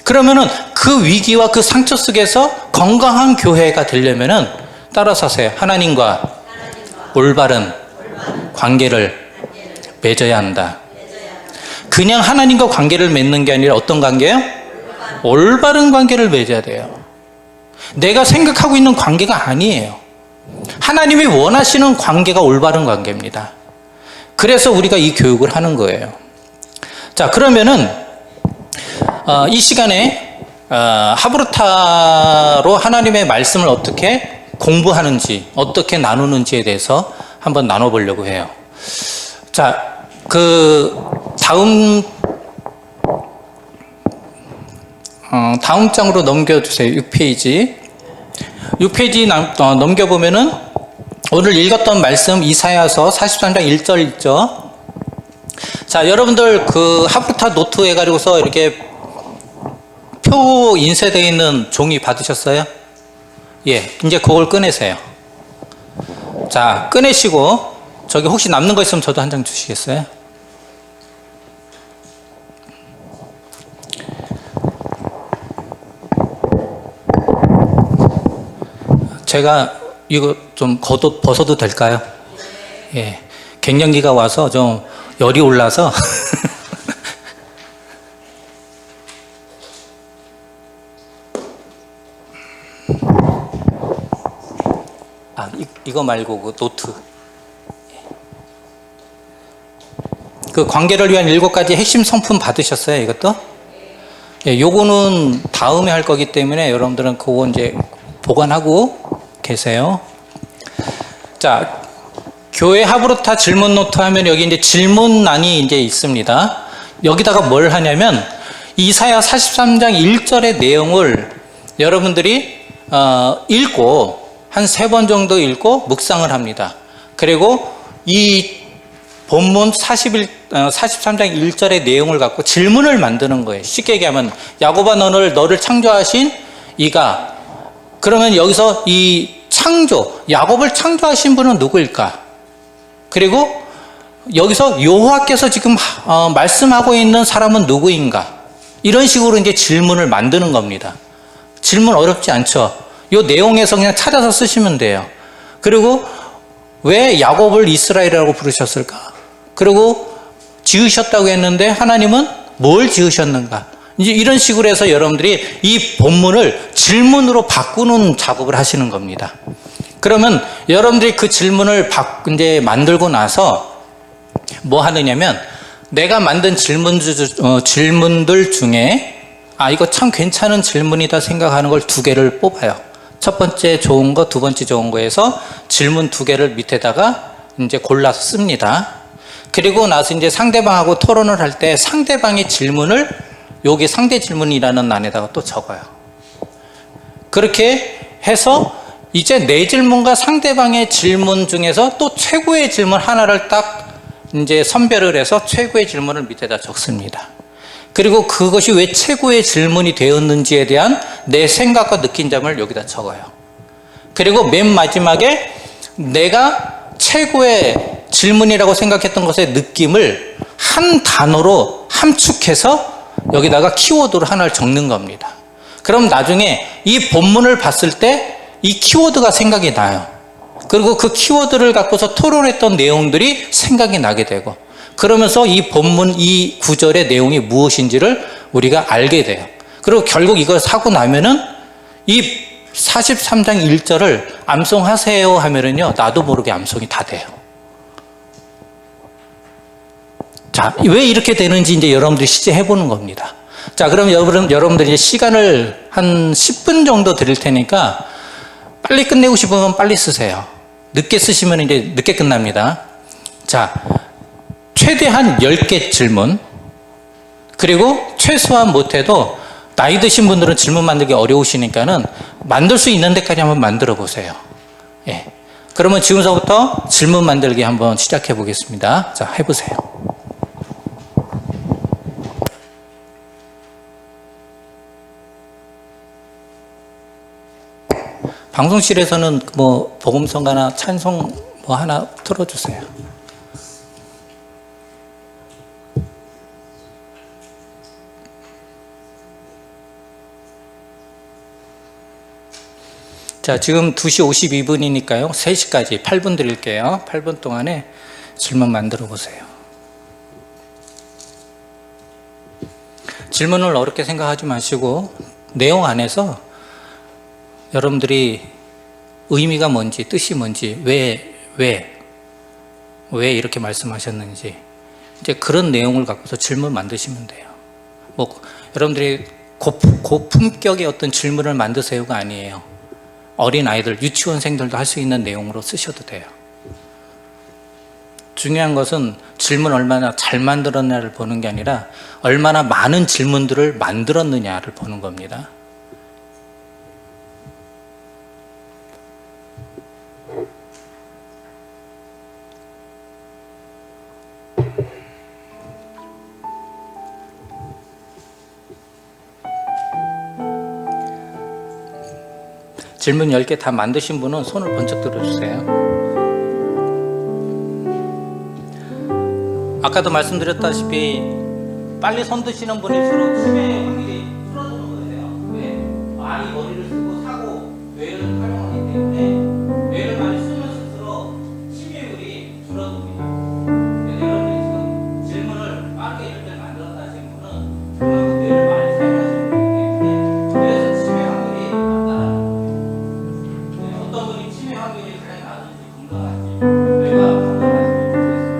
그러면은 그 위기와 그 상처 속에서 건강한 교회가 되려면은 따라서 하세요. 하나님과 올바른 관계를 맺어야 한다. 그냥 하나님과 관계를 맺는 게 아니라 어떤 관계요? 올바른 관계를 맺어야 돼요. 내가 생각하고 있는 관계가 아니에요. 하나님이 원하시는 관계가 올바른 관계입니다. 그래서 우리가 이 교육을 하는 거예요. 자, 그러면은 이 시간에 하브르타로 하나님의 말씀을 어떻게 공부하는지, 어떻게 나누는지에 대해서 한번 나눠보려고 해요. 자, 다음 장으로 넘겨주세요. 6페이지. 6페이지 넘겨보면은 오늘 읽었던 말씀 이사야서 43장 1절 있죠. 자, 여러분들 그 하브르타 노트 해가지고서 이렇게 표 인쇄되어 있는 종이 받으셨어요? 예, 이제 그걸 꺼내세요. 자, 꺼내시고 저기 혹시 남는 거 있으면 저도 한 장 주시겠어요? 제가 이거 좀 벗어도 될까요? 예, 갱년기가 와서 좀 열이 올라서 이거 말고 그 노트. 그 관계를 위한 7가지 핵심 성품 받으셨어요? 이것도? 예, 요거는 다음에 할 거기 때문에 여러분들은 그거 이제 보관하고 계세요. 자, 교회 하브르타 질문 노트 하면 여기 이제 질문란이 이제 있습니다. 여기다가 뭘 하냐면 이사야 43장 1절의 내용을 여러분들이 읽고 한 3번 정도 읽고 묵상을 합니다. 그리고 이 본문 43장 1절의 내용을 갖고 질문을 만드는 거예요. 쉽게 얘기하면 야곱아 너를 창조하신 이가, 그러면 여기서 이 창조, 야곱을 창조하신 분은 누구일까? 그리고 여기서 여호와께서 지금 말씀하고 있는 사람은 누구인가? 이런 식으로 이제 질문을 만드는 겁니다. 질문 어렵지 않죠? 이 내용에서 그냥 찾아서 쓰시면 돼요. 그리고 왜 야곱을 이스라엘이라고 부르셨을까? 그리고 지으셨다고 했는데 하나님은 뭘 지으셨는가? 이제 이런 식으로 해서 여러분들이 이 본문을 질문으로 바꾸는 작업을 하시는 겁니다. 그러면 여러분들이 그 질문을 이제 만들고 나서 뭐 하느냐면 내가 만든 질문들 중에 이거 참 괜찮은 질문이다 생각하는 걸 2개를 뽑아요. 첫 번째 좋은 거, 두 번째 좋은 거에서 질문 2개를 밑에다가 이제 골라서 씁니다. 그리고 나서 이제 상대방하고 토론을 할 때 상대방의 질문을 여기 상대 질문이라는 란에다가 또 적어요. 그렇게 해서 이제 내 질문과 상대방의 질문 중에서 또 최고의 질문 하나를 딱 이제 선별을 해서 최고의 질문을 밑에다 적습니다. 그리고 그것이 왜 최고의 질문이 되었는지에 대한 내 생각과 느낀 점을 여기다 적어요. 그리고 맨 마지막에 내가 최고의 질문이라고 생각했던 것의 느낌을 한 단어로 함축해서 여기다가 키워드로 하나를 적는 겁니다. 그럼 나중에 이 본문을 봤을 때 이 키워드가 생각이 나요. 그리고 그 키워드를 갖고서 토론했던 내용들이 생각이 나게 되고, 그러면서 이 본문, 이 구절의 내용이 무엇인지를 우리가 알게 돼요. 그리고 결국 이걸 사고 나면은 이 43장 1절을 암송하세요 하면은요, 나도 모르게 암송이 다 돼요. 자, 왜 이렇게 되는지 이제 여러분들이 실제 해보는 겁니다. 자, 그럼 여러분들이 시간을 한 10분 정도 드릴 테니까 빨리 끝내고 싶으면 빨리 쓰세요. 늦게 쓰시면 이제 늦게 끝납니다. 자, 최대한 10개 질문, 그리고 최소한 못해도 나이 드신 분들은 질문 만들기 어려우시니까는 만들 수 있는 데까지 한번 만들어 보세요. 예. 그러면 지금서부터 질문 만들기 한번 시작해 보겠습니다. 자, 해보세요. 방송실에서는 뭐 복음성가나 찬송 뭐 하나 틀어주세요. 자, 지금 2시 52분이니까요. 3시까지 8분 드릴게요. 8분 동안에 질문 만들어 보세요. 질문을 어렵게 생각하지 마시고 내용 안에서 여러분들이 의미가 뭔지, 뜻이 뭔지, 왜 이렇게 말씀하셨는지, 이제 그런 내용을 갖고서 질문 만드시면 돼요. 뭐 여러분들이 고품격의 어떤 질문을 만드세요가 아니에요. 어린 아이들, 유치원생들도 할 수 있는 내용으로 쓰셔도 돼요. 중요한 것은 질문 얼마나 잘 만들었냐를 보는 게 아니라 얼마나 많은 질문들을 만들었느냐를 보는 겁니다. 질문 10개 다 만드신 분은 손을 번쩍 들어주세요. 아까도 말씀드렸다시피 빨리 손 드시는 분일수록 치매 확률이 줄어드는 거예요. 왜? 많이 머리를 쓰고 사고 뇌를 활용하기 때문에 뇌를 많이 쓰면 쓸수록 치매율이 줄어듭니다. 그래서 여러분들이 지금 질문을 빠르게 이렇게 만들었다 하시는 분은 그만큼 뇌를 많이 사용하시는 분이기 때문에 뇌에서 치매 확률이 낮다라는 거예요. 어떤 분이 치매 확률이 가장 낮은지 건강한지 뇌가 건강한지 모르겠습니다.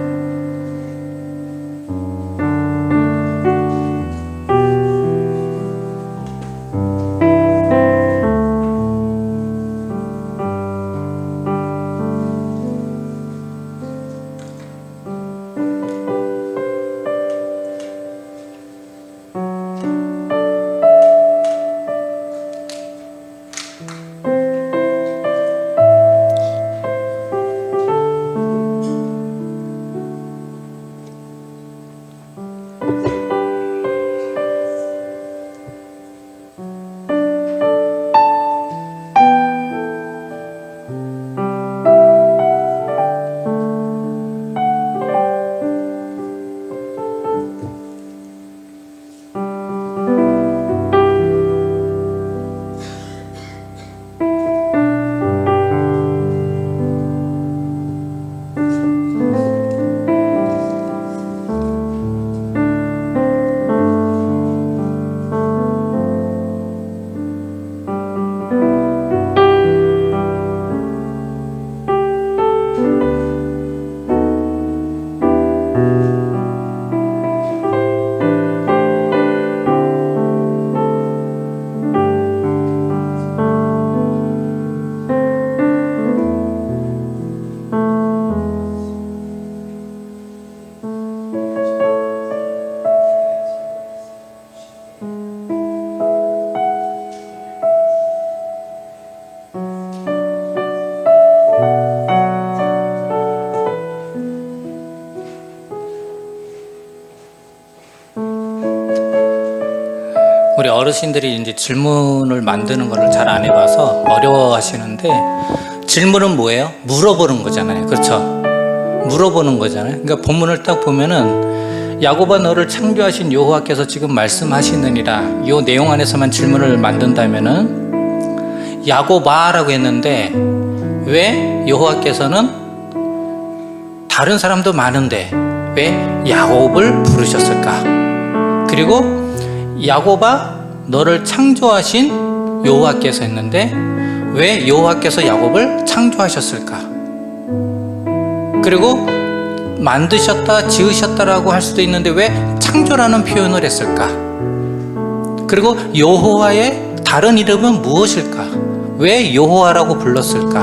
우리 어르신들이 이제 질문을 만드는 거를 잘 안 해봐서 어려워하시는데, 질문은 뭐예요? 물어보는 거잖아요. 그렇죠? 물어보는 거잖아요. 그러니까 본문을 딱 보면은 야곱아 너를 창조하신 여호와께서 지금 말씀하시느니라, 이 내용 안에서만 질문을 만든다면은 야곱아라고 했는데 왜 여호와께서는 다른 사람도 많은데 왜 야곱을 부르셨을까? 그리고 야곱아 너를 창조하신 여호와께서 했는데 왜 여호와께서 야곱을 창조하셨을까? 그리고 만드셨다 지으셨다라고 할 수도 있는데 왜 창조라는 표현을 했을까? 그리고 여호와의 다른 이름은 무엇일까? 왜 여호와라고 불렀을까?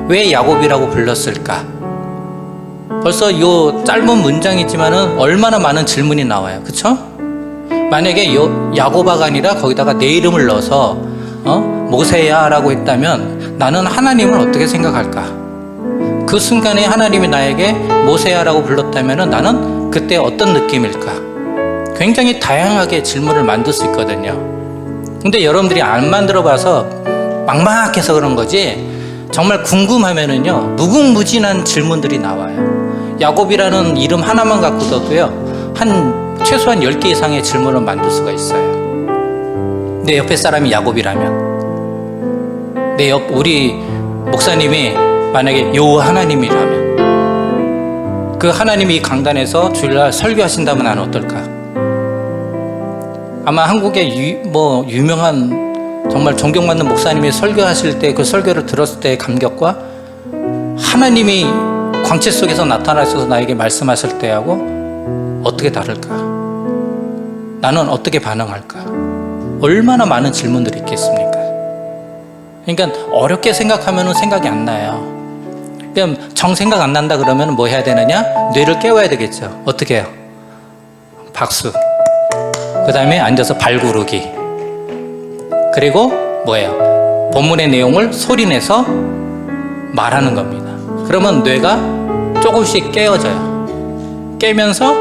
왜 야곱이라고 불렀을까? 벌써 이 짧은 문장이지만은 얼마나 많은 질문이 나와요. 그쵸? 만약에 야곱아가 아니라 거기다가 내 이름을 넣어서 모세야 라고 했다면 나는 하나님을 어떻게 생각할까? 그 순간에 하나님이 나에게 모세야 라고 불렀다면 나는 그때 어떤 느낌일까? 굉장히 다양하게 질문을 만들 수 있거든요. 근데 여러분들이 안 만들어 봐서 막막해서 그런 거지, 정말 궁금하면은요 무궁무진한 질문들이 나와요. 야곱이라는 이름 하나만 갖고도요 최소한 10개 이상의 질문을 만들 수가 있어요. 내 옆에 사람이 야곱이라면, 우리 목사님이 만약에 여호와 하나님이라면, 그 하나님이 이 강단에서 주일날 설교하신다면 나는 어떨까? 아마 한국의 유명한 정말 존경받는 목사님이 설교하실 때 그 설교를 들었을 때의 감격과 하나님이 광채 속에서 나타나셔서 나에게 말씀하실 때하고 어떻게 다를까? 나는 어떻게 반응할까? 얼마나 많은 질문들이 있겠습니까? 그러니까 어렵게 생각하면 생각이 안 나요. 그럼 정 생각 안 난다 그러면 뭐 해야 되느냐? 뇌를 깨워야 되겠죠. 어떻게 해요? 박수. 그 다음에 앉아서 발 구르기. 그리고 뭐예요? 본문의 내용을 소리내서 말하는 겁니다. 그러면 뇌가 조금씩 깨어져요. 깨면서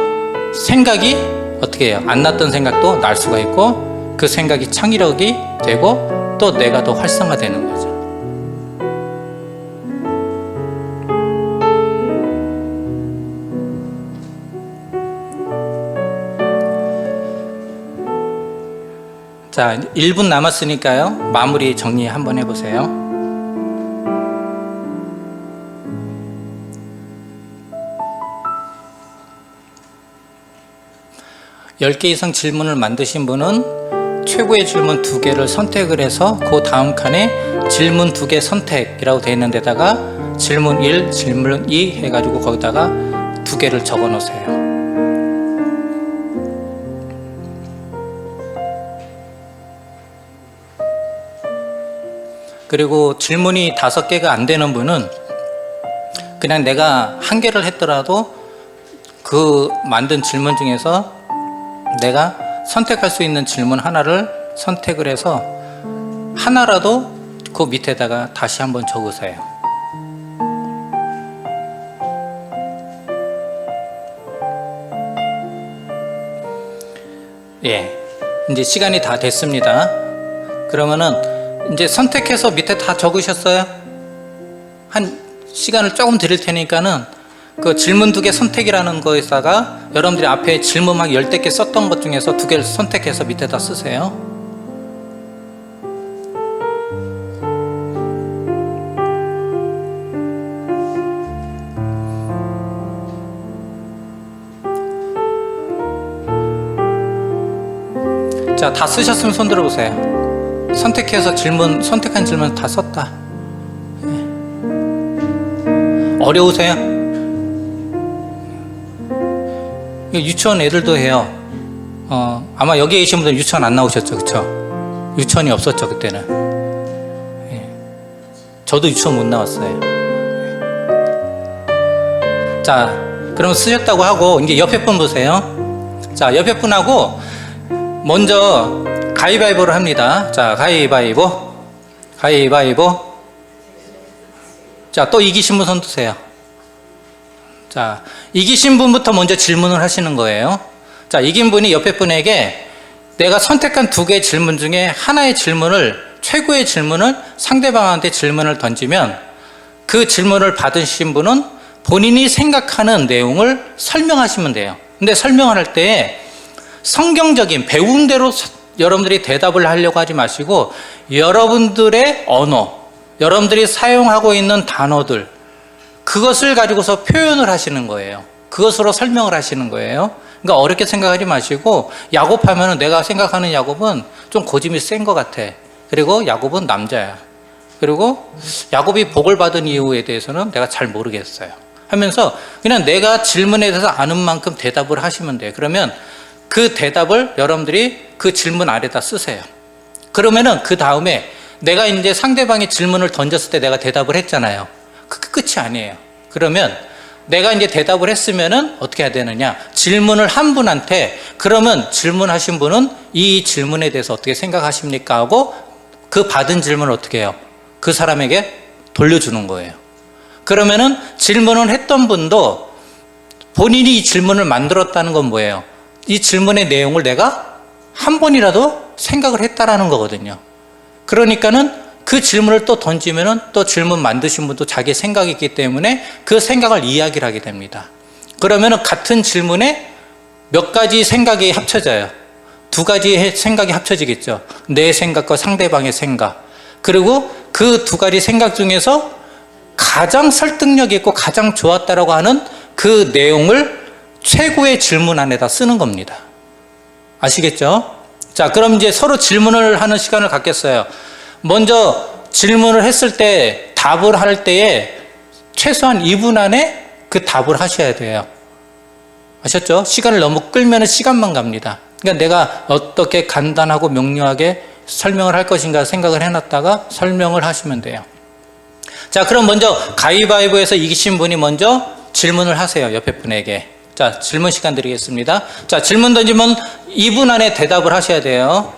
생각이 어떻게 해요? 안 났던 생각도 날 수가 있고, 그 생각이 창의력이 되고 또 뇌가 더 활성화되는 거죠. 자, 1분 남았으니까요 마무리 정리 한번 해보세요. (10개) 이상 질문을 만드신 분은 최고의 질문 2개를 선택을 해서 그 다음 칸에 질문 2개 선택이라고 되어 있는 데다가 질문 1, 질문 2 해가지고 거기다가 2개를 적어 놓으세요. 그리고 질문이 5개가 안 되는 분은 그냥 내가 1개를 했더라도 그 만든 질문 중에서 내가 선택할 수 있는 질문 하나를 선택을 해서 하나라도 그 밑에다가 다시 한번 적으세요. 예, 이제 시간이 다 됐습니다. 그러면은 이제 선택해서 밑에 다 적으셨어요? 한 시간을 조금 드릴 테니까는 그 질문 2개 선택이라는 거에다가 여러분들이 앞에 질문 막 10개 썼던 것 중에서 2개를 선택해서 밑에다 쓰세요. 자, 다 쓰셨으면 손 들어보세요. 선택해서 선택한 질문 다 썼다. 어려우세요? 유치원 애들도 해요. 아마 여기 계신 분들 유치원 안 나오셨죠, 그쵸? 유치원이 없었죠, 그때는. 예. 저도 유치원 못 나왔어요. 자, 그럼 쓰셨다고 하고 이제 옆에 분 보세요. 자, 옆에 분하고 먼저 가위바위보를 합니다. 자, 가위바위보. 자, 또 이기신 분 손 드세요. 자, 이기신 분부터 먼저 질문을 하시는 거예요. 자, 이긴 분이 옆에 분에게 내가 선택한 두 개의 질문 중에 하나의 질문을, 최고의 질문을 상대방한테 질문을 던지면 그 질문을 받으신 분은 본인이 생각하는 내용을 설명하시면 돼요. 근데 설명을 할 때 성경적인 배운 대로 여러분들이 대답을 하려고 하지 마시고 여러분들의 언어, 여러분들이 사용하고 있는 단어들, 그것을 가지고서 표현을 하시는 거예요. 그것으로 설명을 하시는 거예요. 그러니까 어렵게 생각하지 마시고, 야곱하면은 내가 생각하는 야곱은 좀 고집이 센 것 같아. 그리고 야곱은 남자야. 그리고 야곱이 복을 받은 이유에 대해서는 내가 잘 모르겠어요. 하면서 그냥 내가 질문에 대해서 아는 만큼 대답을 하시면 돼요. 그러면 그 대답을 여러분들이 그 질문 아래다 쓰세요. 그러면은 그 다음에 내가 이제 상대방이 질문을 던졌을 때 내가 대답을 했잖아요. 그 끝이 아니에요. 그러면 내가 이제 대답을 했으면은 어떻게 해야 되느냐? 질문을 한 분한테, 그러면 질문하신 분은 이 질문에 대해서 어떻게 생각하십니까? 하고 그 받은 질문을 어떻게 해요? 그 사람에게 돌려주는 거예요. 그러면은 질문을 했던 분도 본인이 이 질문을 만들었다는 건 뭐예요? 이 질문의 내용을 내가 한 번이라도 생각을 했다라는 거거든요. 그러니까는 그 질문을 또 던지면은 또 질문 만드신 분도 자기 생각이 있기 때문에 그 생각을 이야기를 하게 됩니다. 그러면은 같은 질문에 몇 가지 생각이 합쳐져요. 두 가지의 생각이 합쳐지겠죠. 내 생각과 상대방의 생각. 그리고 그 두 가지 생각 중에서 가장 설득력 있고 가장 좋았다라고 하는 그 내용을 최고의 질문 안에다 쓰는 겁니다. 아시겠죠? 자, 그럼 이제 서로 질문을 하는 시간을 갖겠어요. 먼저 질문을 했을 때 답을 할 때에 최소한 2분 안에 그 답을 하셔야 돼요. 아셨죠? 시간을 너무 끌면 시간만 갑니다. 그러니까 내가 어떻게 간단하고 명료하게 설명을 할 것인가 생각을 해놨다가 설명을 하시면 돼요. 자, 그럼 먼저 가위바위보에서 이기신 분이 먼저 질문을 하세요. 옆에 분에게. 자, 질문 시간 드리겠습니다. 자, 질문 던지면 2분 안에 대답을 하셔야 돼요.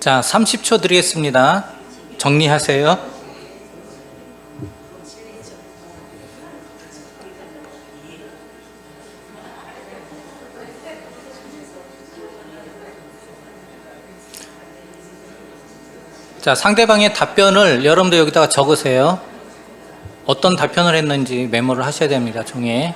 자, 30초 드리겠습니다. 정리하세요. 자, 상대방의 답변을 여러분도 여기다가 적으세요. 어떤 답변을 했는지 메모를 하셔야 됩니다. 종이에.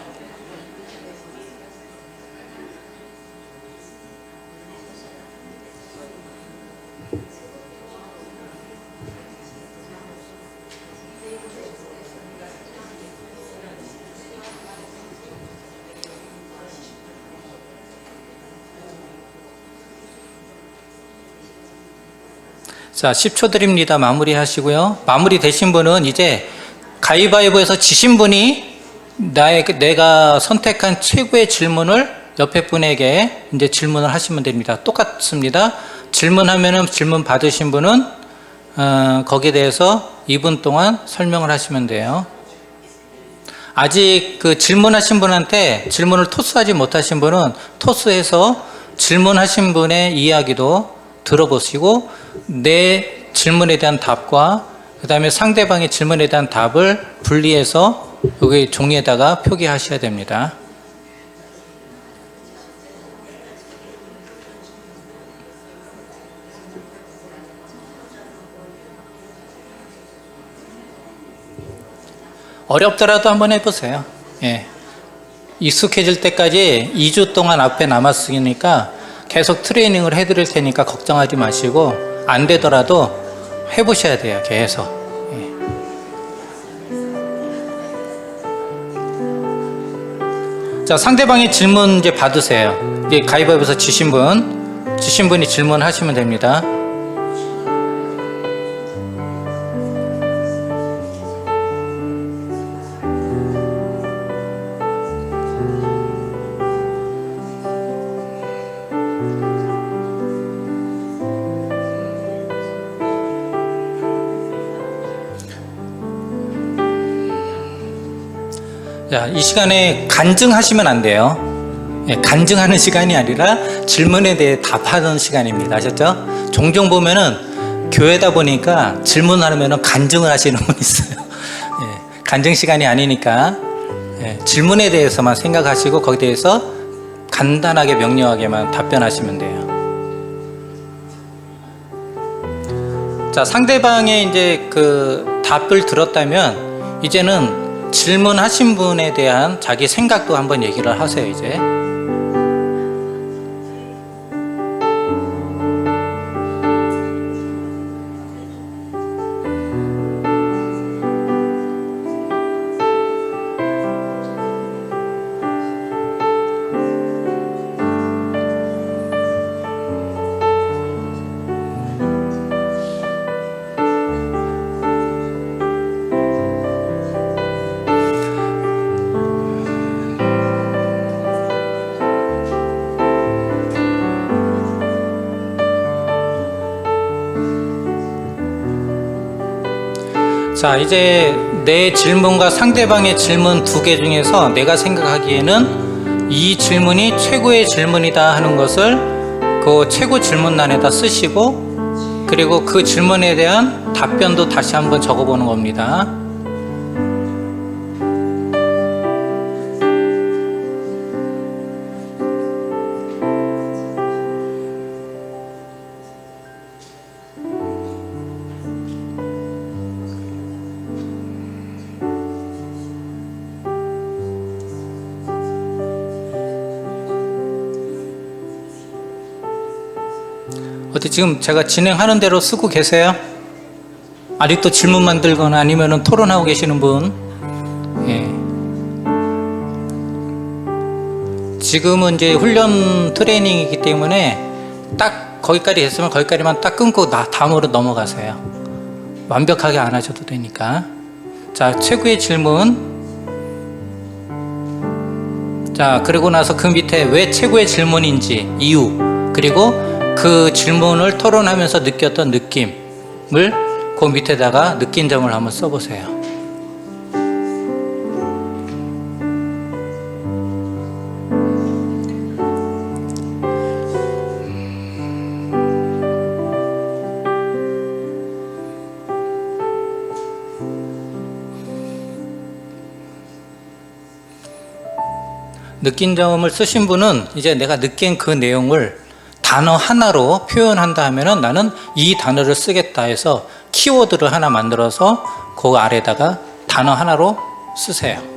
자, 10초 드립니다. 마무리 하시고요. 마무리 되신 분은 이제 가위바위보에서 지신 분이 내가 선택한 최고의 질문을 옆에 분에게 이제 질문을 하시면 됩니다. 똑같습니다. 질문하면은 질문 받으신 분은 거기에 대해서 2분 동안 설명을 하시면 돼요. 아직 그 질문하신 분한테 질문을 토스하지 못하신 분은 토스해서 질문하신 분의 이야기도 들어보시고 내 질문에 대한 답과 그 다음에 상대방의 질문에 대한 답을 분리해서 여기 종이에다가 표기하셔야 됩니다. 어렵더라도 한번 해보세요. 예. 익숙해질 때까지 2주 동안 앞에 남았으니까 계속 트레이닝을 해드릴 테니까 걱정하지 마시고 안 되더라도 해보셔야 돼요, 계속. 예. 자, 상대방의 질문 이제 받으세요. 이제 가위바위보에서 지신 분이 질문하시면 됩니다. 자, 이 시간에 간증하시면 안 돼요. 예, 간증하는 시간이 아니라 질문에 대해 답하는 시간입니다. 아셨죠? 종종 보면은 교회다 보니까 질문하면은 간증을 하시는 분이 있어요. 예, 간증 시간이 아니니까 예, 질문에 대해서만 생각하시고 거기에 대해서 간단하게 명료하게만 답변하시면 돼요. 자, 상대방의 이제 그 답을 들었다면 이제는 질문하신 분에 대한 자기 생각도 한번 얘기를 하세요, 이제. 자, 이제 내 질문과 상대방의 질문 두 개 중에서 내가 생각하기에는 이 질문이 최고의 질문이다 하는 것을 그 최고 질문란에다 쓰시고, 그리고 그 질문에 대한 답변도 다시 한번 적어보는 겁니다. 어때, 지금 제가 진행하는 대로 쓰고 계세요? 아직도 질문 만들거나 아니면은 토론하고 계시는 분? 예. 지금은 이제 훈련 트레이닝이기 때문에 딱 거기까지 했으면 거기까지만 딱 끊고 다음으로 넘어가세요. 완벽하게 안 하셔도 되니까. 자, 최고의 질문. 자, 그리고 나서 그 밑에 왜 최고의 질문인지 이유, 그리고 그 질문을 토론하면서 느꼈던 느낌을 그 밑에다가 느낀 점을 한번 써보세요. 느낀 점을 쓰신 분은 이제 내가 느낀 그 내용을 단어 하나로 표현한다 하면은 나는 이 단어를 쓰겠다 해서 키워드를 하나 만들어서 그 아래다가 단어 하나로 쓰세요.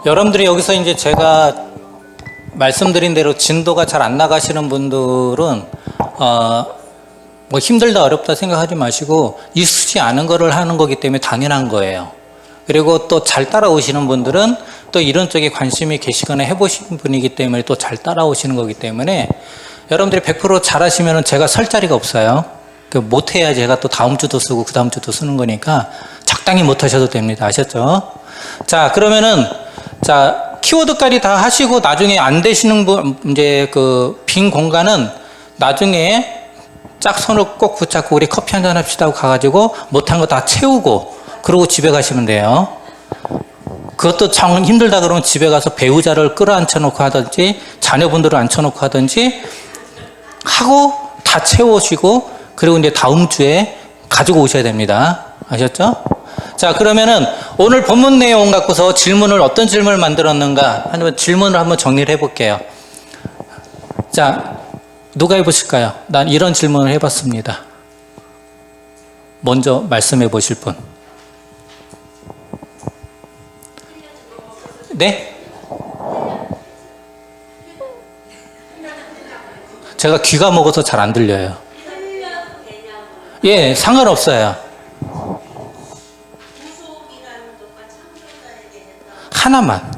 여러분들이 여기서 이제 제가 말씀드린 대로 진도가 잘 안 나가시는 분들은 뭐 힘들다 어렵다 생각하지 마시고 익숙지 않은 거를 하는 거기 때문에 당연한 거예요. 그리고 또 잘 따라오시는 분들은 또 이런 쪽에 관심이 계시거나 해보신 분이기 때문에 또 잘 따라오시는 거기 때문에 여러분들이 100% 잘하시면 제가 설 자리가 없어요. 못해야 제가 또 다음 주도 쓰고 그 다음 주도 쓰는 거니까 적당히 못하셔도 됩니다. 아셨죠? 자, 그러면은 자, 키워드까지 다 하시고 나중에 안 되시는 분, 이제 그 빈 공간은 나중에 짝 손을 꼭 붙잡고 우리 커피 한잔 합시다 하고 가가지고 못한 거 다 채우고 그러고 집에 가시면 돼요. 그것도 참 힘들다 그러면 집에 가서 배우자를 끌어앉혀 놓고 하든지 자녀분들을 앉혀놓고 하든지 하고 다 채우시고 그리고 이제 다음 주에 가지고 오셔야 됩니다. 아셨죠? 자, 그러면은 오늘 본문 내용 갖고서 질문을 어떤 질문을 만들었는가 하는 질문을 한번 정리를 해볼게요. 자, 누가 해보실까요? 난 이런 질문을 해봤습니다. 먼저 말씀해 보실 분. 네? 제가 귀가 먹어서 잘 안 들려요. 예, 상관없어요. 구속이라는 것과 창조자에게 했던 하나만.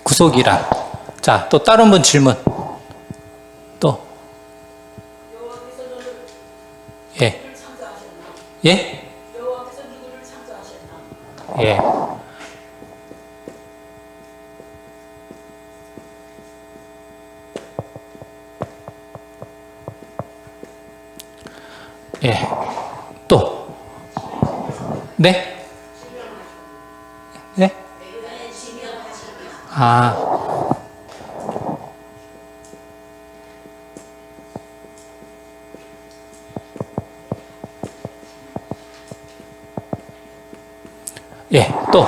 구속이란. 자, 또 다른 분 질문. 또. 여호와께서 너를 예. 창조하셨나? 예? 여호와께서 누구를 창조하셨나? 예. 예. 또. 네? 네? 아. 예, 또.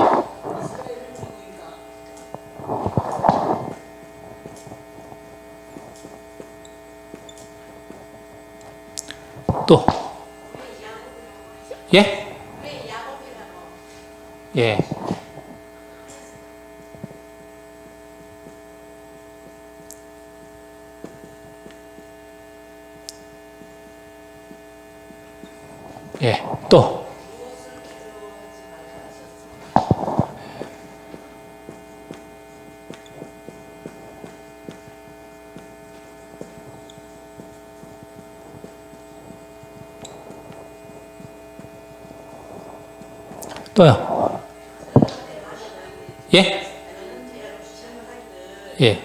또. 예? 예. 예, 또. 또요. 예? 예.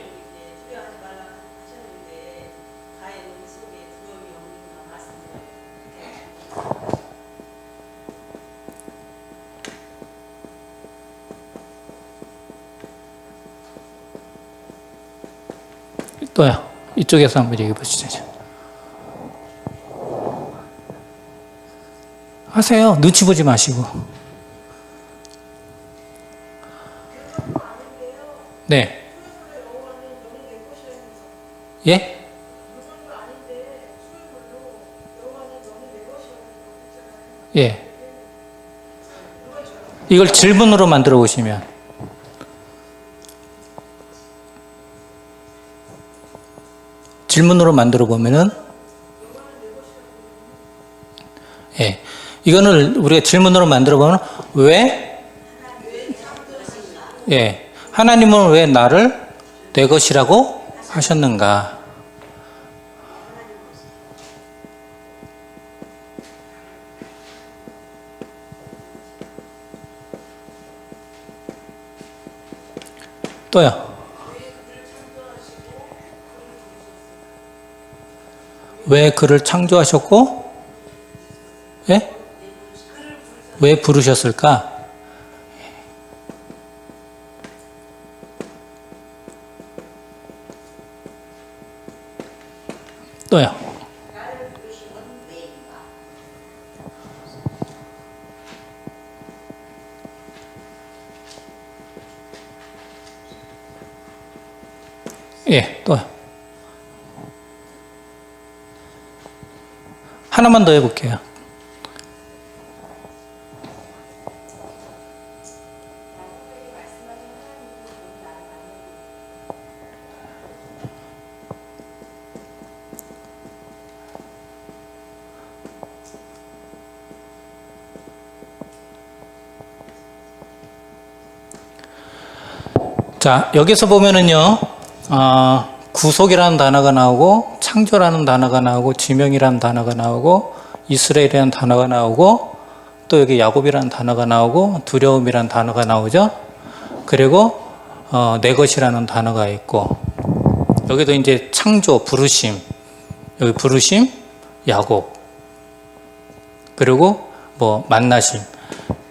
또요. 이쪽에서 한번 얘기해 보시죠. 하세요. 눈치 보지 마시고. 네. 예? 예. 이걸 질문으로 만들어 보시면. 질문으로 만들어 보면은, 예. 이거는 우리가 질문으로 만들어 보면, 왜? 예. 하나님은 왜 나를 내 것이라고 하셨는가? 또요. 왜 그를 창조하셨고, 예? 왜 부르셨을까? 또요. 예, 또요. 하나만 더 해볼게요. 자, 여기서 보면은요, 구속이라는 단어가 나오고, 창조라는 단어가 나오고, 지명이라는 단어가 나오고, 이스라엘이라는 단어가 나오고, 또 여기 야곱이라는 단어가 나오고, 두려움이라는 단어가 나오죠. 그리고 내 것이라는 단어가 있고, 여기도 이제 창조, 부르심, 여기 부르심, 야곱, 그리고 뭐 만나심,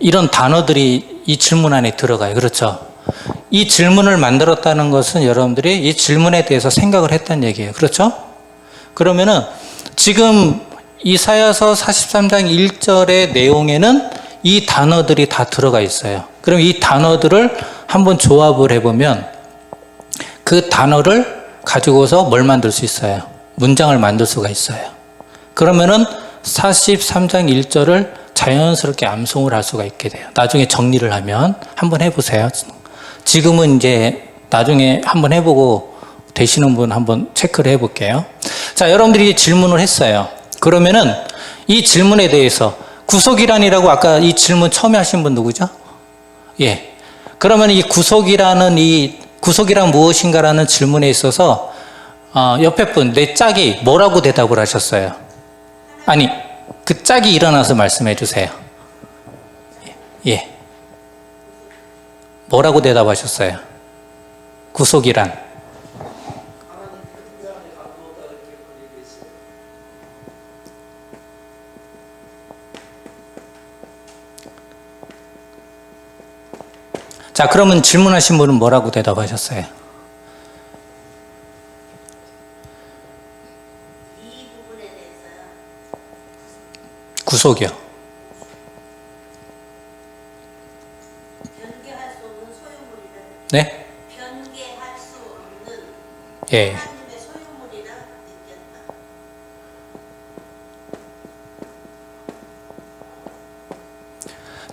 이런 단어들이 이 질문 안에 들어가요. 그렇죠? 이 질문을 만들었다는 것은 여러분들이 이 질문에 대해서 생각을 했다는 얘기예요. 그렇죠? 그러면은 지금 이사야서 43장 1절의 내용에는 이 단어들이 다 들어가 있어요. 그럼 이 단어들을 한번 조합을 해보면 그 단어를 가지고서 뭘 만들 수 있어요? 문장을 만들 수가 있어요. 그러면은 43장 1절을 자연스럽게 암송을 할 수가 있게 돼요. 나중에 정리를 하면 한번 해보세요. 지금은 이제 나중에 한번 해보고 되시는 분 한번 체크를 해볼게요. 자, 여러분들이 질문을 했어요. 그러면은 이 질문에 대해서 구속이란이라고 아까 이 질문 처음에 하신 분 누구죠? 예. 그러면 이 구속이란 무엇인가라는 질문에 있어서 옆에 분, 내 짝이 뭐라고 대답을 하셨어요? 아니, 그 짝이 일어나서 말씀해 주세요. 예. 뭐라고 대답하셨어요? 구속이란. 자, 그러면 질문하신 분은 뭐라고 대답하셨어요? 이 부분에 대해서요. 구속이요. 변개할 수 없는 소유물이라. 네? 변개할 수 없는 예. 하나님의 소유물이라 느꼈다.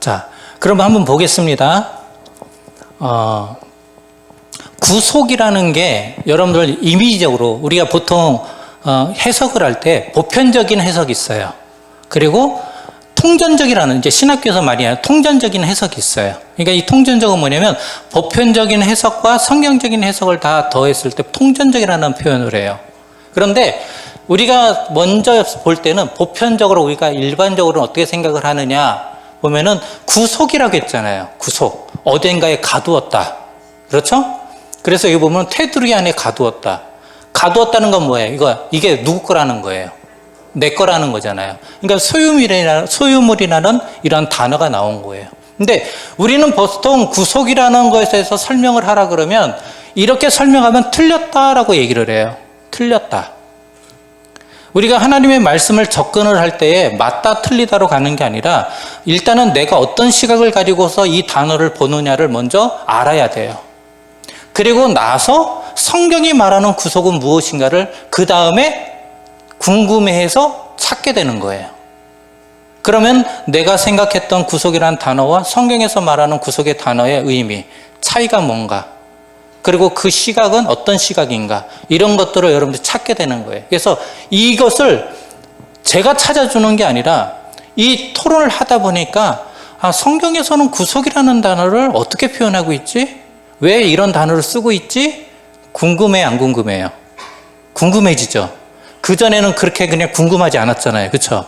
자, 그럼 한번 보겠습니다. 구속이라는 게 여러분들 이미지적으로 우리가 보통 해석을 할 때 보편적인 해석이 있어요. 그리고 통전적이라는, 이제 신학교에서 많이 하는 통전적인 해석이 있어요. 그러니까 이 통전적은 뭐냐면 보편적인 해석과 성경적인 해석을 다 더했을 때 통전적이라는 표현을 해요. 그런데 우리가 먼저 볼 때는 보편적으로 우리가 일반적으로 어떻게 생각을 하느냐 보면은 구속이라고 했잖아요. 구속. 어딘가에 가두었다. 그렇죠? 그래서 여기 보면 테두리 안에 가두었다. 가두었다는 건 뭐예요? 이게 누구 거라는 거예요? 내 거라는 거잖아요. 그러니까 소유물이라는 이런 단어가 나온 거예요. 근데 우리는 보통 구속이라는 것에 대해서 설명을 하라 그러면 이렇게 설명하면 틀렸다라고 얘기를 해요. 틀렸다. 우리가 하나님의 말씀을 접근을 할 때에 맞다 틀리다로 가는 게 아니라 일단은 내가 어떤 시각을 가지고서 이 단어를 보느냐를 먼저 알아야 돼요. 그리고 나서 성경이 말하는 구속은 무엇인가를 그 다음에 궁금해해서 찾게 되는 거예요. 그러면 내가 생각했던 구속이라는 단어와 성경에서 말하는 구속의 단어의 의미, 차이가 뭔가, 그리고 그 시각은 어떤 시각인가, 이런 것들을 여러분들이 찾게 되는 거예요. 그래서 이것을 제가 찾아주는 게 아니라 이 토론을 하다 보니까 성경에서는 구속이라는 단어를 어떻게 표현하고 있지? 왜 이런 단어를 쓰고 있지? 궁금해, 안 궁금해요? 궁금해지죠? 그전에는 그렇게 그냥 궁금하지 않았잖아요. 그렇죠?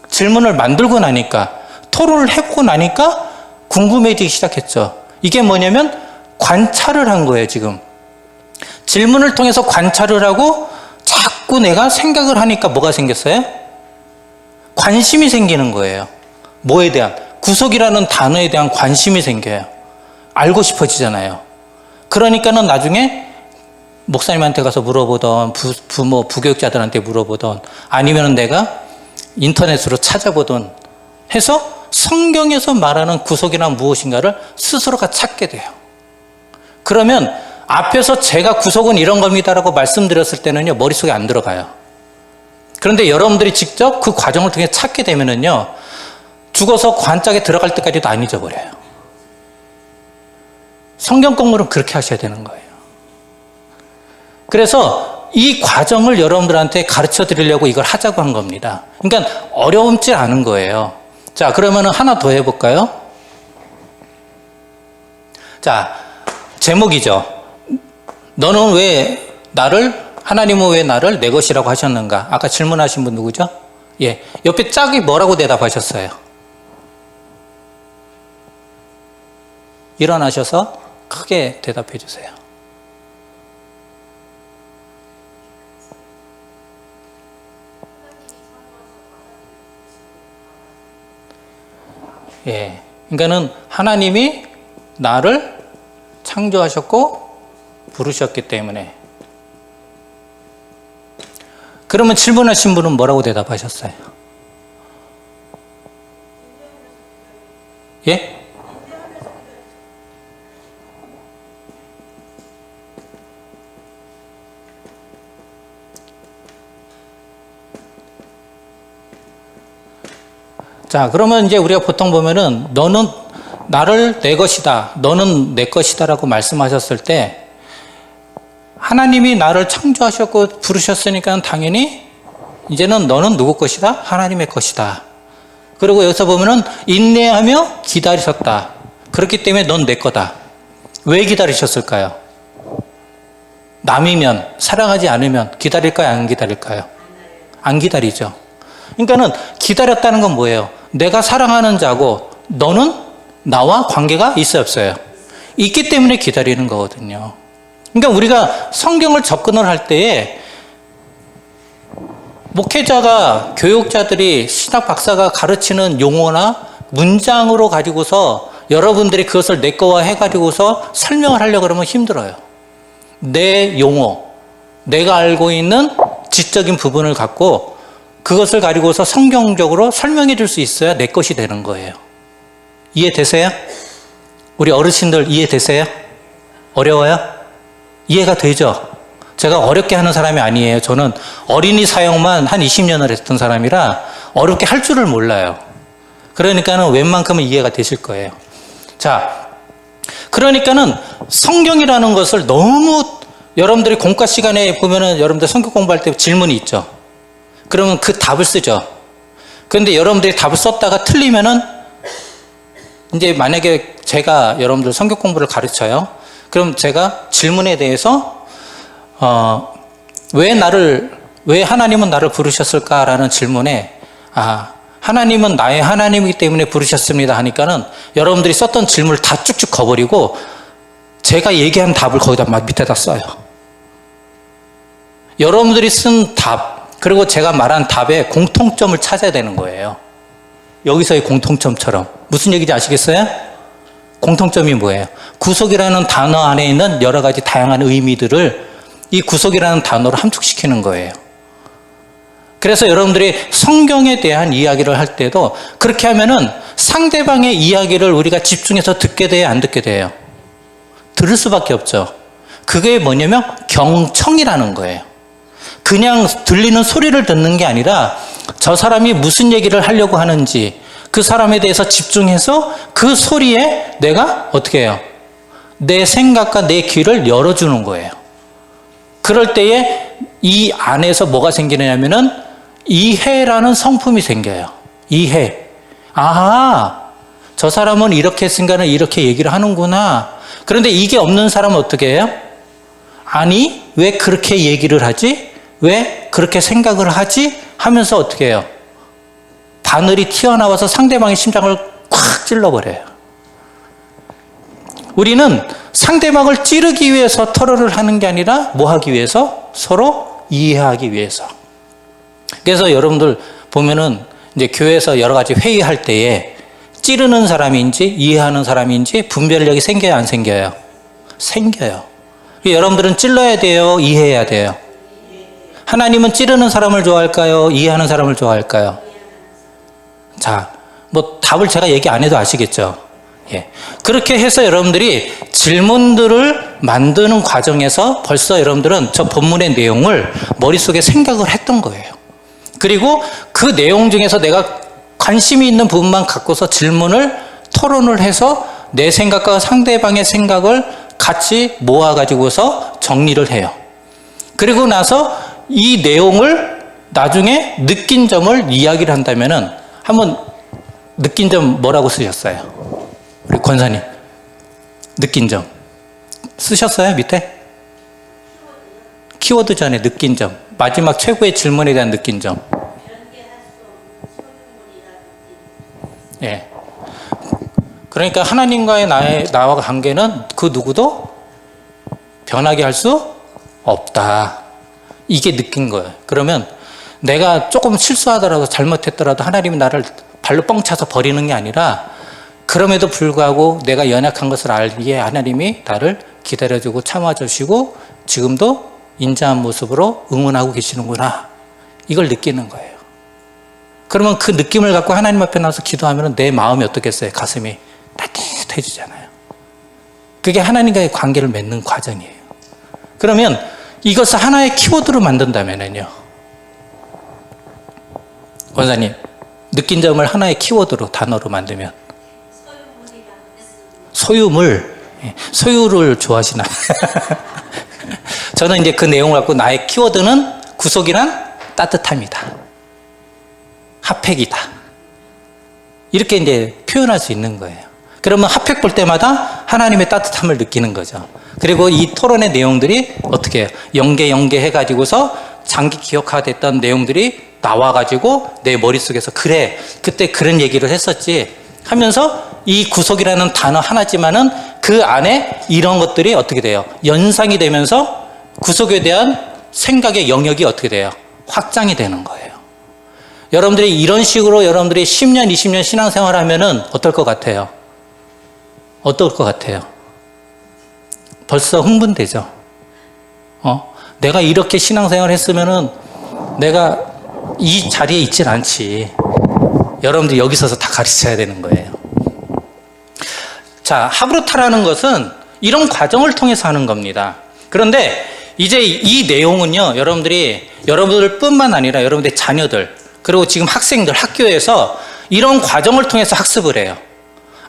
질문을 만들고 나니까, 토론을 해보고 나니까 궁금해지기 시작했죠. 이게 뭐냐면 관찰을 한 거예요, 지금. 질문을 통해서 관찰을 하고 자꾸 내가 생각을 하니까 뭐가 생겼어요? 관심이 생기는 거예요. 뭐에 대한? 구속이라는 단어에 대한 관심이 생겨요. 알고 싶어지잖아요. 그러니까는 나중에 목사님한테 가서 물어보던, 부모, 부교육자들한테 물어보던, 아니면 내가 인터넷으로 찾아보던 해서 성경에서 말하는 구속이란 무엇인가를 스스로가 찾게 돼요. 그러면 앞에서 제가 구속은 이런 겁니다라고 말씀드렸을 때는요, 머릿속에 안 들어가요. 그런데 여러분들이 직접 그 과정을 통해 찾게 되면은요, 죽어서 관짝에 들어갈 때까지도 안 잊어버려요. 성경 공부는 그렇게 하셔야 되는 거예요. 그래서 이 과정을 여러분들한테 가르쳐 드리려고 이걸 하자고 한 겁니다. 그러니까 어려움지 않은 거예요. 자, 그러면은 하나 더 해볼까요? 자, 제목이죠. 너는 왜 하나님은 왜 나를 내 것이라고 하셨는가? 아까 질문하신 분 누구죠? 예. 옆에 짝이 뭐라고 대답하셨어요? 일어나셔서 크게 대답해 주세요. 예. 그러니까는 하나님이 나를 창조하셨고 부르셨기 때문에. 그러면 질문하신 분은 뭐라고 대답하셨어요? 예? 자, 그러면 이제 우리가 보통 보면은 너는 나를 내 것이다, 너는 내 것이다라고 말씀하셨을 때 하나님이 나를 창조하셨고 부르셨으니까 당연히 이제는 너는 누구 것이다? 하나님의 것이다. 그리고 여기서 보면은 인내하며 기다리셨다. 그렇기 때문에 넌 내 거다. 왜 기다리셨을까요? 남이면, 사랑하지 않으면 기다릴까요? 안 기다릴까요? 안 기다리죠. 그러니까는 기다렸다는 건 뭐예요? 내가 사랑하는 자고 너는 나와 관계가 있어요, 없어요? 있기 때문에 기다리는 거거든요. 그러니까 우리가 성경을 접근을 할 때에 목회자가, 교육자들이, 신학 박사가 가르치는 용어나 문장으로 가지고서 여러분들이 그것을 내 거화 해가지고서 설명을 하려고 그러면 힘들어요. 내 용어, 내가 알고 있는 지적인 부분을 갖고 그것을 가지고서 성경적으로 설명해 줄 수 있어야 내 것이 되는 거예요. 이해되세요? 우리 어르신들 이해되세요? 어려워요? 이해가 되죠? 제가 어렵게 하는 사람이 아니에요. 저는 어린이 사역만 한 20년을 했던 사람이라 어렵게 할 줄을 몰라요. 그러니까는 웬만큼은 이해가 되실 거예요. 자, 그러니까는 성경이라는 것을 너무 여러분들이 공과 시간에 보면은 여러분들 성경 공부할 때 질문이 있죠. 그러면 그 답을 쓰죠. 그런데 여러분들이 답을 썼다가 틀리면은 이제 만약에 제가 여러분들 성경 공부를 가르쳐요. 그럼 제가 질문에 대해서 왜 하나님은 나를 부르셨을까라는 질문에 하나님은 나의 하나님이기 때문에 부르셨습니다 하니까는 여러분들이 썼던 질문을 다 쭉쭉 거버리고 제가 얘기한 답을 거기다 밑에다 써요. 여러분들이 쓴 답 그리고 제가 말한 답에 공통점을 찾아야 되는 거예요. 여기서의 공통점처럼 무슨 얘기인지 아시겠어요? 공통점이 뭐예요? 구속이라는 단어 안에 있는 여러 가지 다양한 의미들을 이 구속이라는 단어로 함축시키는 거예요. 그래서 여러분들이 성경에 대한 이야기를 할 때도 그렇게 하면은 상대방의 이야기를 우리가 집중해서 듣게 돼요, 안 듣게 돼요? 들을 수밖에 없죠. 그게 뭐냐면 경청이라는 거예요. 그냥 들리는 소리를 듣는 게 아니라 저 사람이 무슨 얘기를 하려고 하는지 그 사람에 대해서 집중해서 그 소리에 내가 어떻게 해요? 내 생각과 내 귀를 열어주는 거예요. 그럴 때에 이 안에서 뭐가 생기느냐면은 이해라는 성품이 생겨요. 이해. 저 사람은 이렇게 했으니까 이렇게 얘기를 하는구나. 그런데 이게 없는 사람은 어떻게 해요? 아니, 왜 그렇게 얘기를 하지? 왜 그렇게 생각을 하지? 하면서 어떻게 해요? 바늘이 튀어나와서 상대방의 심장을 콱 찔러버려요. 우리는 상대방을 찌르기 위해서 토론을 하는 게 아니라 뭐 하기 위해서? 서로 이해하기 위해서. 그래서 여러분들 보면은 이제 교회에서 여러 가지 회의할 때에 찌르는 사람인지 이해하는 사람인지 분별력이 생겨요, 안 생겨요? 생겨요. 여러분들은 찔러야 돼요, 이해해야 돼요? 하나님은 찌르는 사람을 좋아할까요? 이해하는 사람을 좋아할까요? 자, 뭐 답을 제가 얘기 안 해도 아시겠죠? 예. 그렇게 해서 여러분들이 질문들을 만드는 과정에서 벌써 여러분들은 저 본문의 내용을 머릿속에 생각을 했던 거예요. 그리고 그 내용 중에서 내가 관심이 있는 부분만 갖고서 질문을 토론을 해서 내 생각과 상대방의 생각을 같이 모아가지고서 정리를 해요. 그리고 나서 이 내용을 나중에 느낀 점을 이야기를 한다면은 한번 느낀 점 뭐라고 쓰셨어요? 우리 권사님. 느낀 점. 쓰셨어요? 밑에? 키워드 전에 느낀 점. 마지막 최고의 질문에 대한 느낀 점. 예. 그러니까 하나님과의 나와 관계는 그 누구도 변하게 할 수 없다. 이게 느낀 거예요. 그러면 내가 조금 실수하더라도 잘못했더라도 하나님이 나를 발로 뻥 차서 버리는 게 아니라 그럼에도 불구하고 내가 연약한 것을 알기에 하나님이 나를 기다려주고 참아주시고 지금도 인자한 모습으로 응원하고 계시는구나. 이걸 느끼는 거예요. 그러면 그 느낌을 갖고 하나님 앞에 나와서 기도하면 내 마음이 어떻겠어요? 가슴이 따뜻해지잖아요. 그게 하나님과의 관계를 맺는 과정이에요. 그러면 이것을 하나의 키워드로 만든다면요. 원사님, 느낀 점을 하나의 키워드로, 단어로 만들면 소유물, 소유를 좋아하시나? 저는 이제 그 내용을 갖고 나의 키워드는 구속이란 따뜻함이다. 핫팩이다. 이렇게 이제 표현할 수 있는 거예요. 그러면 핫팩 볼 때마다 하나님의 따뜻함을 느끼는 거죠. 그리고 이 토론의 내용들이 어떻게 해요? 연계 해가지고서 장기 기억화됐던 내용들이 나와가지고 내 머릿속에서 그래, 그때 그런 얘기를 했었지 하면서 이 구속이라는 단어 하나지만은 그 안에 이런 것들이 어떻게 돼요? 연상이 되면서 구속에 대한 생각의 영역이 어떻게 돼요? 확장이 되는 거예요. 여러분들이 이런 식으로 여러분들이 10년, 20년 신앙생활 하면은 어떨 것 같아요? 어떨 것 같아요? 벌써 흥분되죠? 내가 이렇게 신앙생활 했으면은 내가 이 자리에 있질 않지. 여러분들 여기 서서 다 가르쳐야 되는 거예요. 자, 하브루타라는 것은 이런 과정을 통해서 하는 겁니다. 그런데 이제 이 내용은요, 여러분들 뿐만 아니라 여러분들의 자녀들, 그리고 지금 학생들, 학교에서 이런 과정을 통해서 학습을 해요.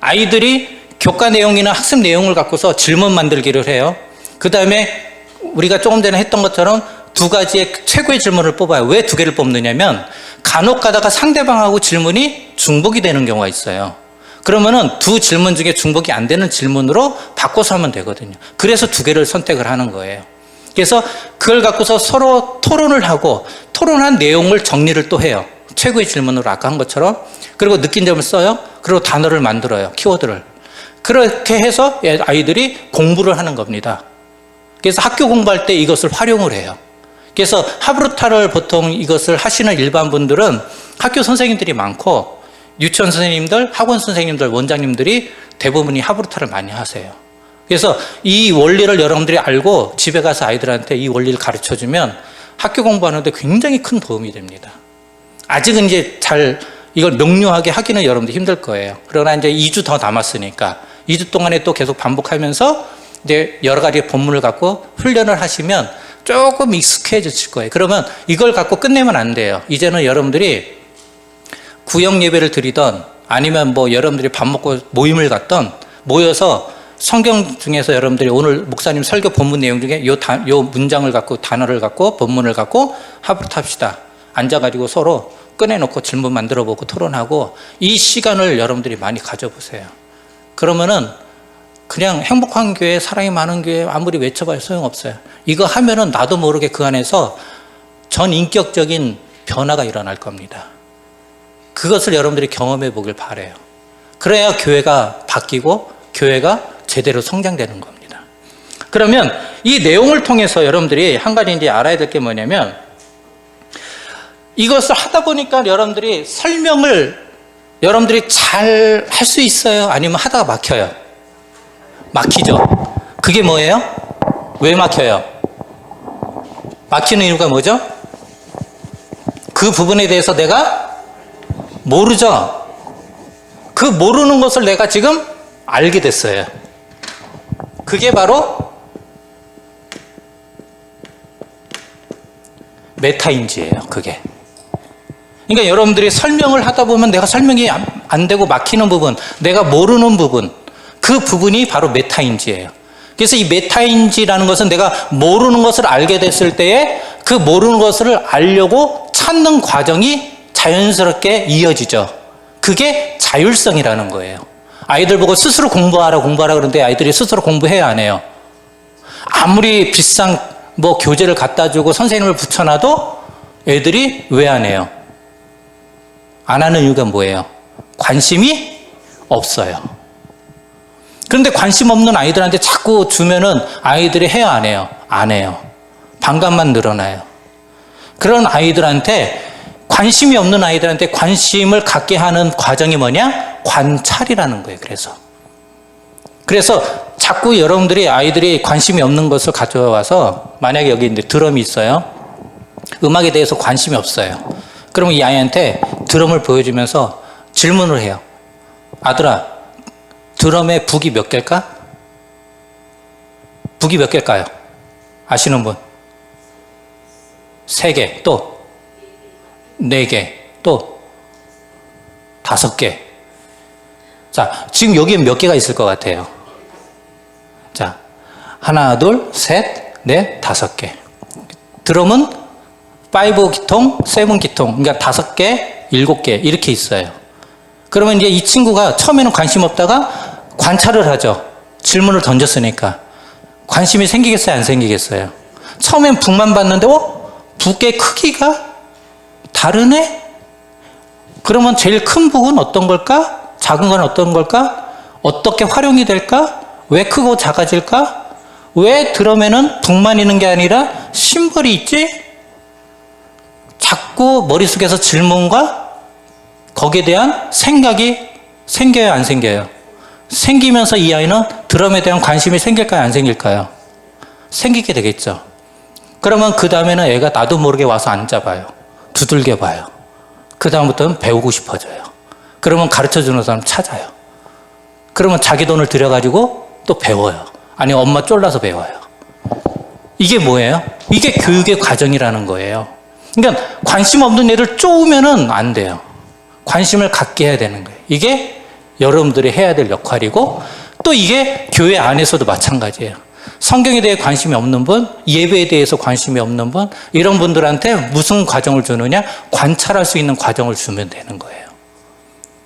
아이들이 교과 내용이나 학습 내용을 갖고서 질문 만들기를 해요. 그 다음에 우리가 조금 전에 했던 것처럼 두 가지의 최고의 질문을 뽑아요. 왜 두 개를 뽑느냐면 간혹 가다가 상대방하고 질문이 중복이 되는 경우가 있어요. 그러면은 두 질문 중에 중복이 안 되는 질문으로 바꿔서 하면 되거든요. 그래서 두 개를 선택을 하는 거예요. 그래서 그걸 갖고서 서로 토론을 하고 토론한 내용을 정리를 또 해요. 최고의 질문으로 아까 한 것처럼. 그리고 느낀 점을 써요. 그리고 단어를 만들어요. 키워드를. 그렇게 해서 아이들이 공부를 하는 겁니다. 그래서 학교 공부할 때 이것을 활용을 해요. 그래서 하브루타를 보통 이것을 하시는 일반 분들은 학교 선생님들이 많고 유치원 선생님들, 학원 선생님들, 원장님들이 대부분이 하브루타를 많이 하세요. 그래서 이 원리를 여러분들이 알고 집에 가서 아이들한테 이 원리를 가르쳐주면 학교 공부하는데 굉장히 큰 도움이 됩니다. 아직은 이제 잘 이걸 명료하게 하기는 여러분들 힘들 거예요. 그러나 이제 2주 더 남았으니까 2주 동안에 또 계속 반복하면서 이제 여러 가지 본문을 갖고 훈련을 하시면 조금 익숙해질 거예요. 그러면 이걸 갖고 끝내면 안 돼요. 이제는 여러분들이 구역 예배를 드리던 아니면 뭐 여러분들이 밥 먹고 모임을 갔던 모여서 성경 중에서 여러분들이 오늘 목사님 설교 본문 내용 중에 요 문장을 갖고 단어를 갖고 본문을 갖고 하브루타 합시다. 앉아가지고 서로 꺼내놓고 질문 만들어보고 토론하고 이 시간을 여러분들이 많이 가져보세요. 그러면은 그냥 행복한 교회, 사랑이 많은 교회 아무리 외쳐봐야 소용없어요. 이거 하면은 나도 모르게 그 안에서 전인격적인 변화가 일어날 겁니다. 그것을 여러분들이 경험해 보길 바라요. 그래야 교회가 바뀌고 교회가 제대로 성장되는 겁니다. 그러면 이 내용을 통해서 여러분들이 한 가지 이제 알아야 될 게 뭐냐면 이것을 하다 보니까 여러분들이 설명을 여러분들이 잘 할 수 있어요? 아니면 하다가 막혀요? 막히죠? 그게 뭐예요? 왜 막혀요? 막히는 이유가 뭐죠? 그 부분에 대해서 내가 모르죠? 그 모르는 것을 내가 지금 알게 됐어요. 그게 바로 메타인지예요. 그게. 그러니까 여러분들이 설명을 하다 보면 내가 설명이 안 되고 막히는 부분, 내가 모르는 부분, 그 부분이 바로 메타인지예요. 그래서 이 메타인지라는 것은 내가 모르는 것을 알게 됐을 때에 그 모르는 것을 알려고 찾는 과정이 자연스럽게 이어지죠. 그게 자율성이라는 거예요. 아이들 보고 스스로 공부하라 그러는데 아이들이 스스로 공부해야 안 해요. 아무리 비싼 뭐 교재를 갖다 주고 선생님을 붙여놔도 애들이 왜 안 해요? 안 하는 이유가 뭐예요? 관심이 없어요. 그런데 관심 없는 아이들한테 자꾸 주면은 아이들이 해요, 안 해요? 안 해요. 반감만 늘어나요. 그런 아이들한테 관심이 없는 아이들한테 관심을 갖게 하는 과정이 뭐냐? 관찰이라는 거예요. 그래서 자꾸 여러분들이 아이들이 관심이 없는 것을 가져와서 만약에 여기 이제 드럼이 있어요. 음악에 대해서 관심이 없어요. 그러면 이 아이한테 드럼을 보여주면서 질문을 해요. 아들아, 드럼의 북이 몇 개일까? 북이 몇 개일까요? 아시는 분? 3개, 또 4개, 또 5개. 자, 지금 여기에 몇 개가 있을 것 같아요? 자, 하나, 둘, 셋, 넷, 5개. 드럼은 5기통, 7기통, 그러니까 5개, 7개 이렇게 있어요. 그러면 이제 이 친구가 처음에는 관심 없다가 관찰을 하죠. 질문을 던졌으니까. 관심이 생기겠어요, 안 생기겠어요? 처음엔 북만 봤는데, 북의 크기가 다르네? 그러면 제일 큰 북은 어떤 걸까? 작은 건 어떤 걸까? 어떻게 활용이 될까? 왜 크고 작아질까? 왜 드럼에는 북만 있는 게 아니라 심벌이 있지? 자꾸 머릿속에서 질문과 거기에 대한 생각이 생겨요, 안 생겨요? 생기면서 이 아이는 드럼에 대한 관심이 생길까요, 안 생길까요? 생기게 되겠죠. 그러면 그 다음에는 애가 나도 모르게 와서 앉아봐요. 두들겨 봐요. 그 다음부터는 배우고 싶어져요. 그러면 가르쳐주는 사람 찾아요. 그러면 자기 돈을 들여가지고 또 배워요. 아니, 엄마 쫄라서 배워요. 이게 뭐예요? 이게 교육의 과정이라는 거예요. 그러니까 관심 없는 애를 쪼으면은 안 돼요. 관심을 갖게 해야 되는 거예요. 이게 여러분들이 해야 될 역할이고, 또 이게 교회 안에서도 마찬가지예요. 성경에 대해 관심이 없는 분, 예배에 대해서 관심이 없는 분, 이런 분들한테 무슨 과정을 주느냐? 관찰할 수 있는 과정을 주면 되는 거예요.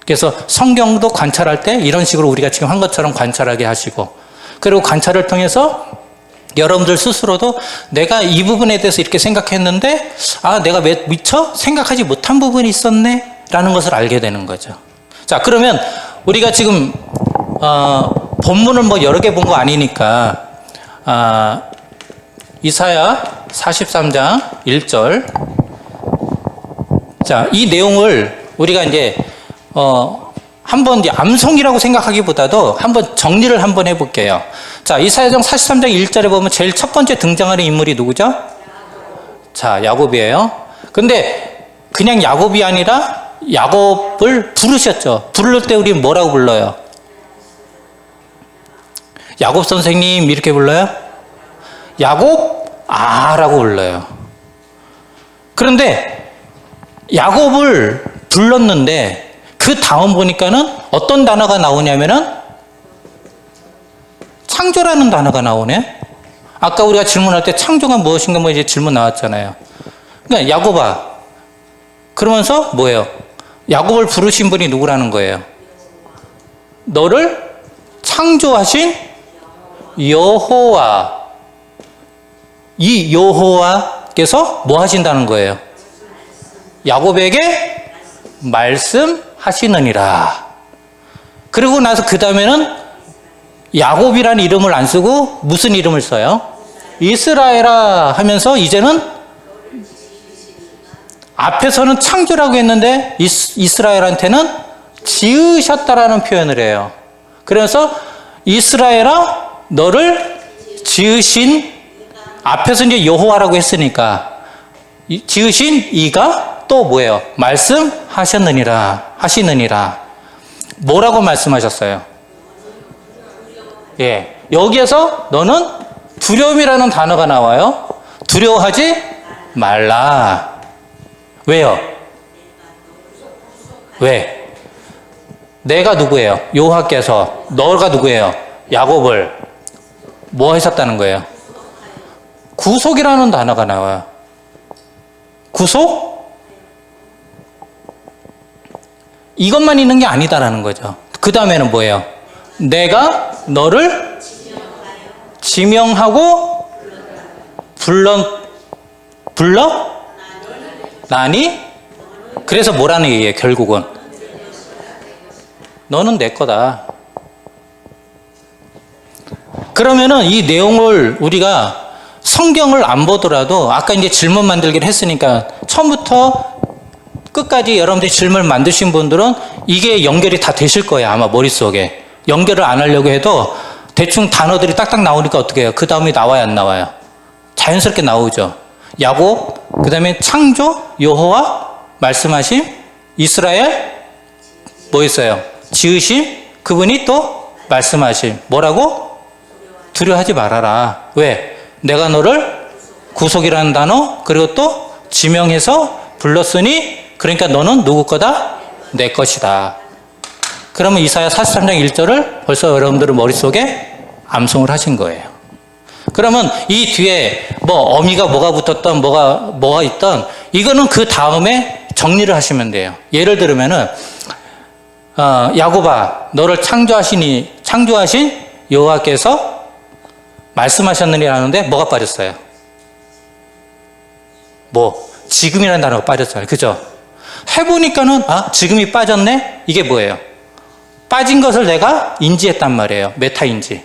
그래서 성경도 관찰할 때 이런 식으로 우리가 지금 한 것처럼 관찰하게 하시고, 그리고 관찰을 통해서 여러분들 스스로도 내가 이 부분에 대해서 이렇게 생각했는데, 내가 미처 생각하지 못한 부분이 있었네? 라는 것을 알게 되는 거죠. 자, 그러면 우리가 지금 본문을 뭐 여러 개 본 거 아니니까 이사야 43장 1절. 자, 이 내용을 우리가 이제 한번 이제 암송이라고 생각하기보다도 한번 정리를 한번 해볼게요. 자, 이사야장 43장 1절에 보면 제일 첫 번째 등장하는 인물이 누구죠? 자, 야곱이에요. 근데 그냥 야곱이 아니라 야곱을 부르셨죠. 부를 때 우리 뭐라고 불러요? 야곱 선생님 이렇게 불러요? 야곱아라고 불러요. 그런데 야곱을 불렀는데 그 다음 보니까는 어떤 단어가 나오냐면은 창조라는 단어가 나오네. 아까 우리가 질문할 때 창조가 무엇인가 뭐 이제 질문 나왔잖아요. 그러니까 야곱아. 그러면서 뭐예요? 야곱을 부르신 분이 누구라는 거예요? 너를 창조하신 여호와. 이 여호와께서 뭐 하신다는 거예요? 야곱에게 말씀하시느니라. 그리고 나서 그 다음에는 야곱이라는 이름을 안 쓰고 무슨 이름을 써요? 이스라엘아 하면서 이제는 앞에서는 창조라고 했는데 이스라엘한테는 지으셨다라는 표현을 해요. 그래서 이스라엘아 너를 지으신, 앞에서 이제 여호와라고 했으니까 지으신 이가 또 뭐예요? 말씀하셨느니라, 하시느니라. 뭐라고 말씀하셨어요? 예, 여기에서 너는 두려움이라는 단어가 나와요. 두려워하지 말라. 왜요? 왜? 내가 누구예요? 여호와께서 너가 누구예요? 야곱을 뭐 하셨다는 거예요? 구속이라는 단어가 나와요. 구속? 이것만 있는 게 아니다라는 거죠. 그 다음에는 뭐예요? 내가 너를 지명하고 불러 나니? 그래서 뭐라는 얘기예요, 결국은? 너는 내 거다. 그러면은 이 내용을 우리가 성경을 안 보더라도 아까 이제 질문 만들기를 했으니까 처음부터 끝까지 여러분들이 질문을 만드신 분들은 이게 연결이 다 되실 거예요, 아마 머릿속에. 연결을 안 하려고 해도 대충 단어들이 딱딱 나오니까 어떻게 해요? 그 다음이 나와요, 안 나와요? 자연스럽게 나오죠. 야곱, 그 다음에 창조 여호와 말씀하심 이스라엘 뭐 있어요? 지으심 그분이 또 말씀하심 뭐라고? 두려워하지 말아라. 왜? 내가 너를 구속이라는 단어 그리고 또 지명해서 불렀으니 그러니까 너는 누구 거다? 내 것이다. 그러면 이사야 43장 1절을 벌써 여러분들은 머릿속에 암송을 하신 거예요. 그러면 이 뒤에 뭐 어미가 뭐가 붙었던 뭐가 있던 이거는 그 다음에 정리를 하시면 돼요. 예를 들면은 야곱아 너를 창조하신 여호와께서 말씀하셨느니 하는데 뭐가 빠졌어요? 지금이라는 단어가 빠졌어요. 그죠? 해보니까는 지금이 빠졌네? 이게 뭐예요? 빠진 것을 내가 인지했단 말이에요. 메타인지.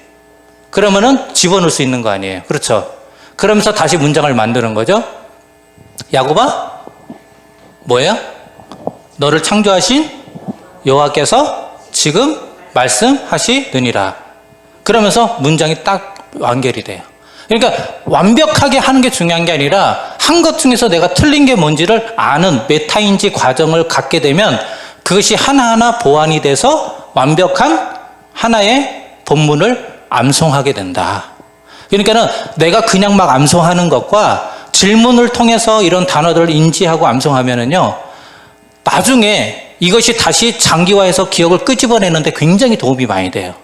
그러면은 집어넣을 수 있는 거 아니에요. 그렇죠? 그러면서 다시 문장을 만드는 거죠. 야곱아 뭐예요? 너를 창조하신 여호와께서 지금 말씀하시느니라. 그러면서 문장이 딱 완결이 돼요. 그러니까 완벽하게 하는 게 중요한 게 아니라 한 것 중에서 내가 틀린 게 뭔지를 아는 메타인지 과정을 갖게 되면 그것이 하나하나 보완이 돼서 완벽한 하나의 본문을 암송하게 된다. 그러니까는 내가 그냥 막 암송하는 것과 질문을 통해서 이런 단어들을 인지하고 암송하면은요, 나중에 이것이 다시 장기화해서 기억을 끄집어내는데 굉장히 도움이 많이 돼요.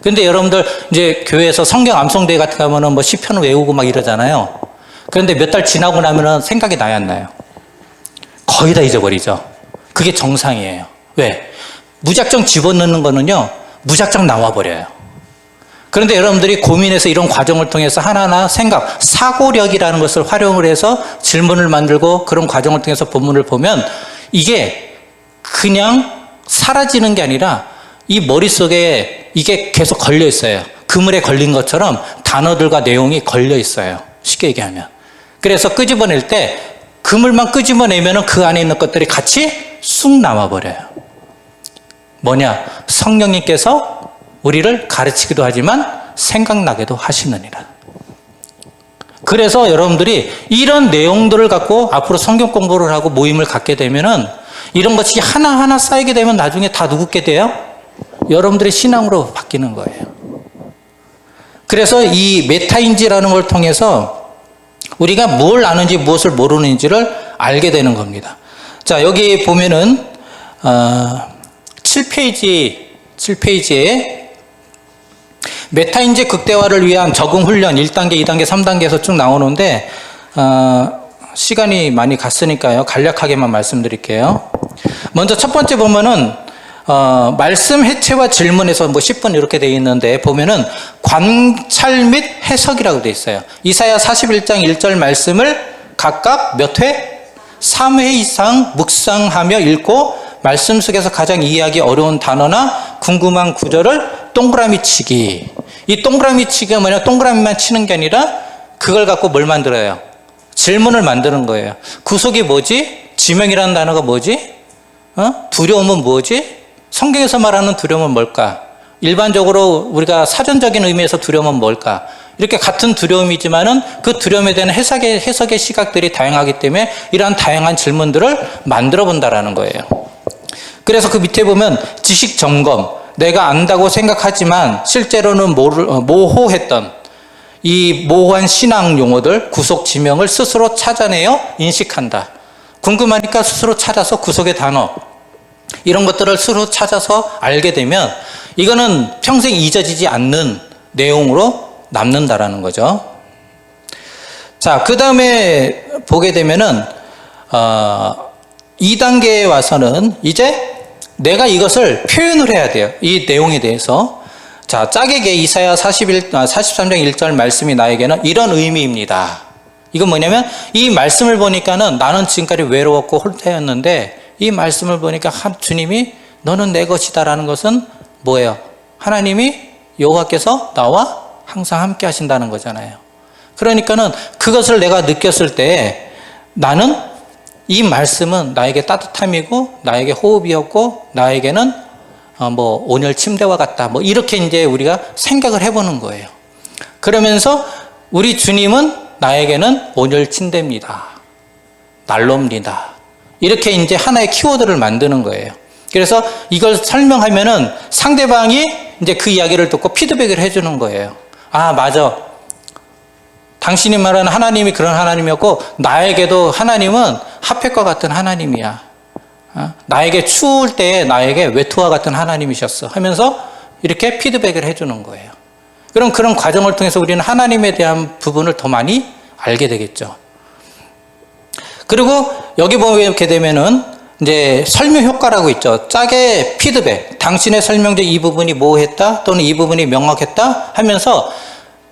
근데 여러분들 이제 교회에서 성경 암송대회 같은 거 하면은 뭐 시편 외우고 막 이러잖아요. 그런데 몇 달 지나고 나면은 생각이 나요, 안 나요? 거의 다 잊어버리죠. 그게 정상이에요. 왜? 무작정 집어넣는 거는요, 무작정 나와버려요. 그런데 여러분들이 고민해서 이런 과정을 통해서 하나하나 사고력이라는 것을 활용을 해서 질문을 만들고 그런 과정을 통해서 본문을 보면 이게 그냥 사라지는 게 아니라 이 머릿속에 이게 계속 걸려 있어요. 그물에 걸린 것처럼 단어들과 내용이 걸려 있어요. 쉽게 얘기하면. 그래서 끄집어낼 때 그물만 끄집어내면 그 안에 있는 것들이 같이 쑥 남아버려요. 뭐냐? 성령님께서 우리를 가르치기도 하지만 생각나게도 하시느니라. 그래서 여러분들이 이런 내용들을 갖고 앞으로 성경 공부를 하고 모임을 갖게 되면은 이런 것이 하나하나 쌓이게 되면 나중에 다 누구게 돼요? 여러분들의 신앙으로 바뀌는 거예요. 그래서 이 메타인지라는 걸 통해서 우리가 뭘 아는지 무엇을 모르는지를 알게 되는 겁니다. 자, 여기 보면은 7페이지에 메타인지 극대화를 위한 적응 훈련 1단계, 2단계, 3단계에서 쭉 나오는데 시간이 많이 갔으니까요. 간략하게만 말씀드릴게요. 먼저 첫 번째 보면은 말씀 해체와 질문에서 뭐 10분 이렇게 돼 있는데 보면은 관찰 및 해석이라고 돼 있어요. 이사야 41장 1절 말씀을 각각 몇 회? 3회 이상 묵상하며 읽고 말씀 속에서 가장 이해하기 어려운 단어나 궁금한 구절을 동그라미 치기. 이 동그라미 치기가 뭐냐? 동그라미만 치는 게 아니라 그걸 갖고 뭘 만들어요? 질문을 만드는 거예요. 구속이 뭐지? 지명이라는 단어가 뭐지? 두려움은 뭐지? 성경에서 말하는 두려움은 뭘까? 일반적으로 우리가 사전적인 의미에서 두려움은 뭘까? 이렇게 같은 두려움이지만은 그 두려움에 대한 해석의 시각들이 다양하기 때문에 이러한 다양한 질문들을 만들어 본다라는 거예요. 그래서 그 밑에 보면 지식 점검, 내가 안다고 생각하지만 실제로는 모호했던 이 모호한 신앙 용어들, 구속 지명을 스스로 찾아내어 인식한다. 궁금하니까 스스로 찾아서 구속의 단어, 이런 것들을 스스로 찾아서 알게 되면 이거는 평생 잊어지지 않는 내용으로 남는다라는 거죠. 자, 그 다음에 보게 되면은 2단계에 와서는 이제 내가 이것을 표현을 해야 돼요. 이 내용에 대해서. 자, 짝에게 이사야 43장 1절 말씀이 나에게는 이런 의미입니다. 이건 뭐냐면 이 말씀을 보니까는 나는 지금까지 외로웠고 홀태였는데 이 말씀을 보니까 주님이 너는 내 것이다라는 것은 뭐예요? 하나님이 여호와께서 나와 항상 함께 하신다는 거잖아요. 그러니까는 그것을 내가 느꼈을 때 나는 이 말씀은 나에게 따뜻함이고 나에게 호흡이었고 나에게는 뭐 온열 침대와 같다. 뭐 이렇게 이제 우리가 생각을 해보는 거예요. 그러면서 우리 주님은 나에게는 온열 침대입니다. 난로입니다. 이렇게 이제 하나의 키워드를 만드는 거예요. 그래서 이걸 설명하면은 상대방이 이제 그 이야기를 듣고 피드백을 해주는 거예요. 아, 맞아. 당신이 말하는 하나님이 그런 하나님이었고, 나에게도 하나님은 핫팩과 같은 하나님이야. 나에게 추울 때 나에게 외투와 같은 하나님이셨어. 하면서 이렇게 피드백을 해주는 거예요. 그럼 그런 과정을 통해서 우리는 하나님에 대한 부분을 더 많이 알게 되겠죠. 그리고 여기 보게 되면은 이제 설명 효과라고 있죠. 짝의 피드백. 당신의 설명 중 이 부분이 모호했다 또는 이 부분이 명확했다 하면서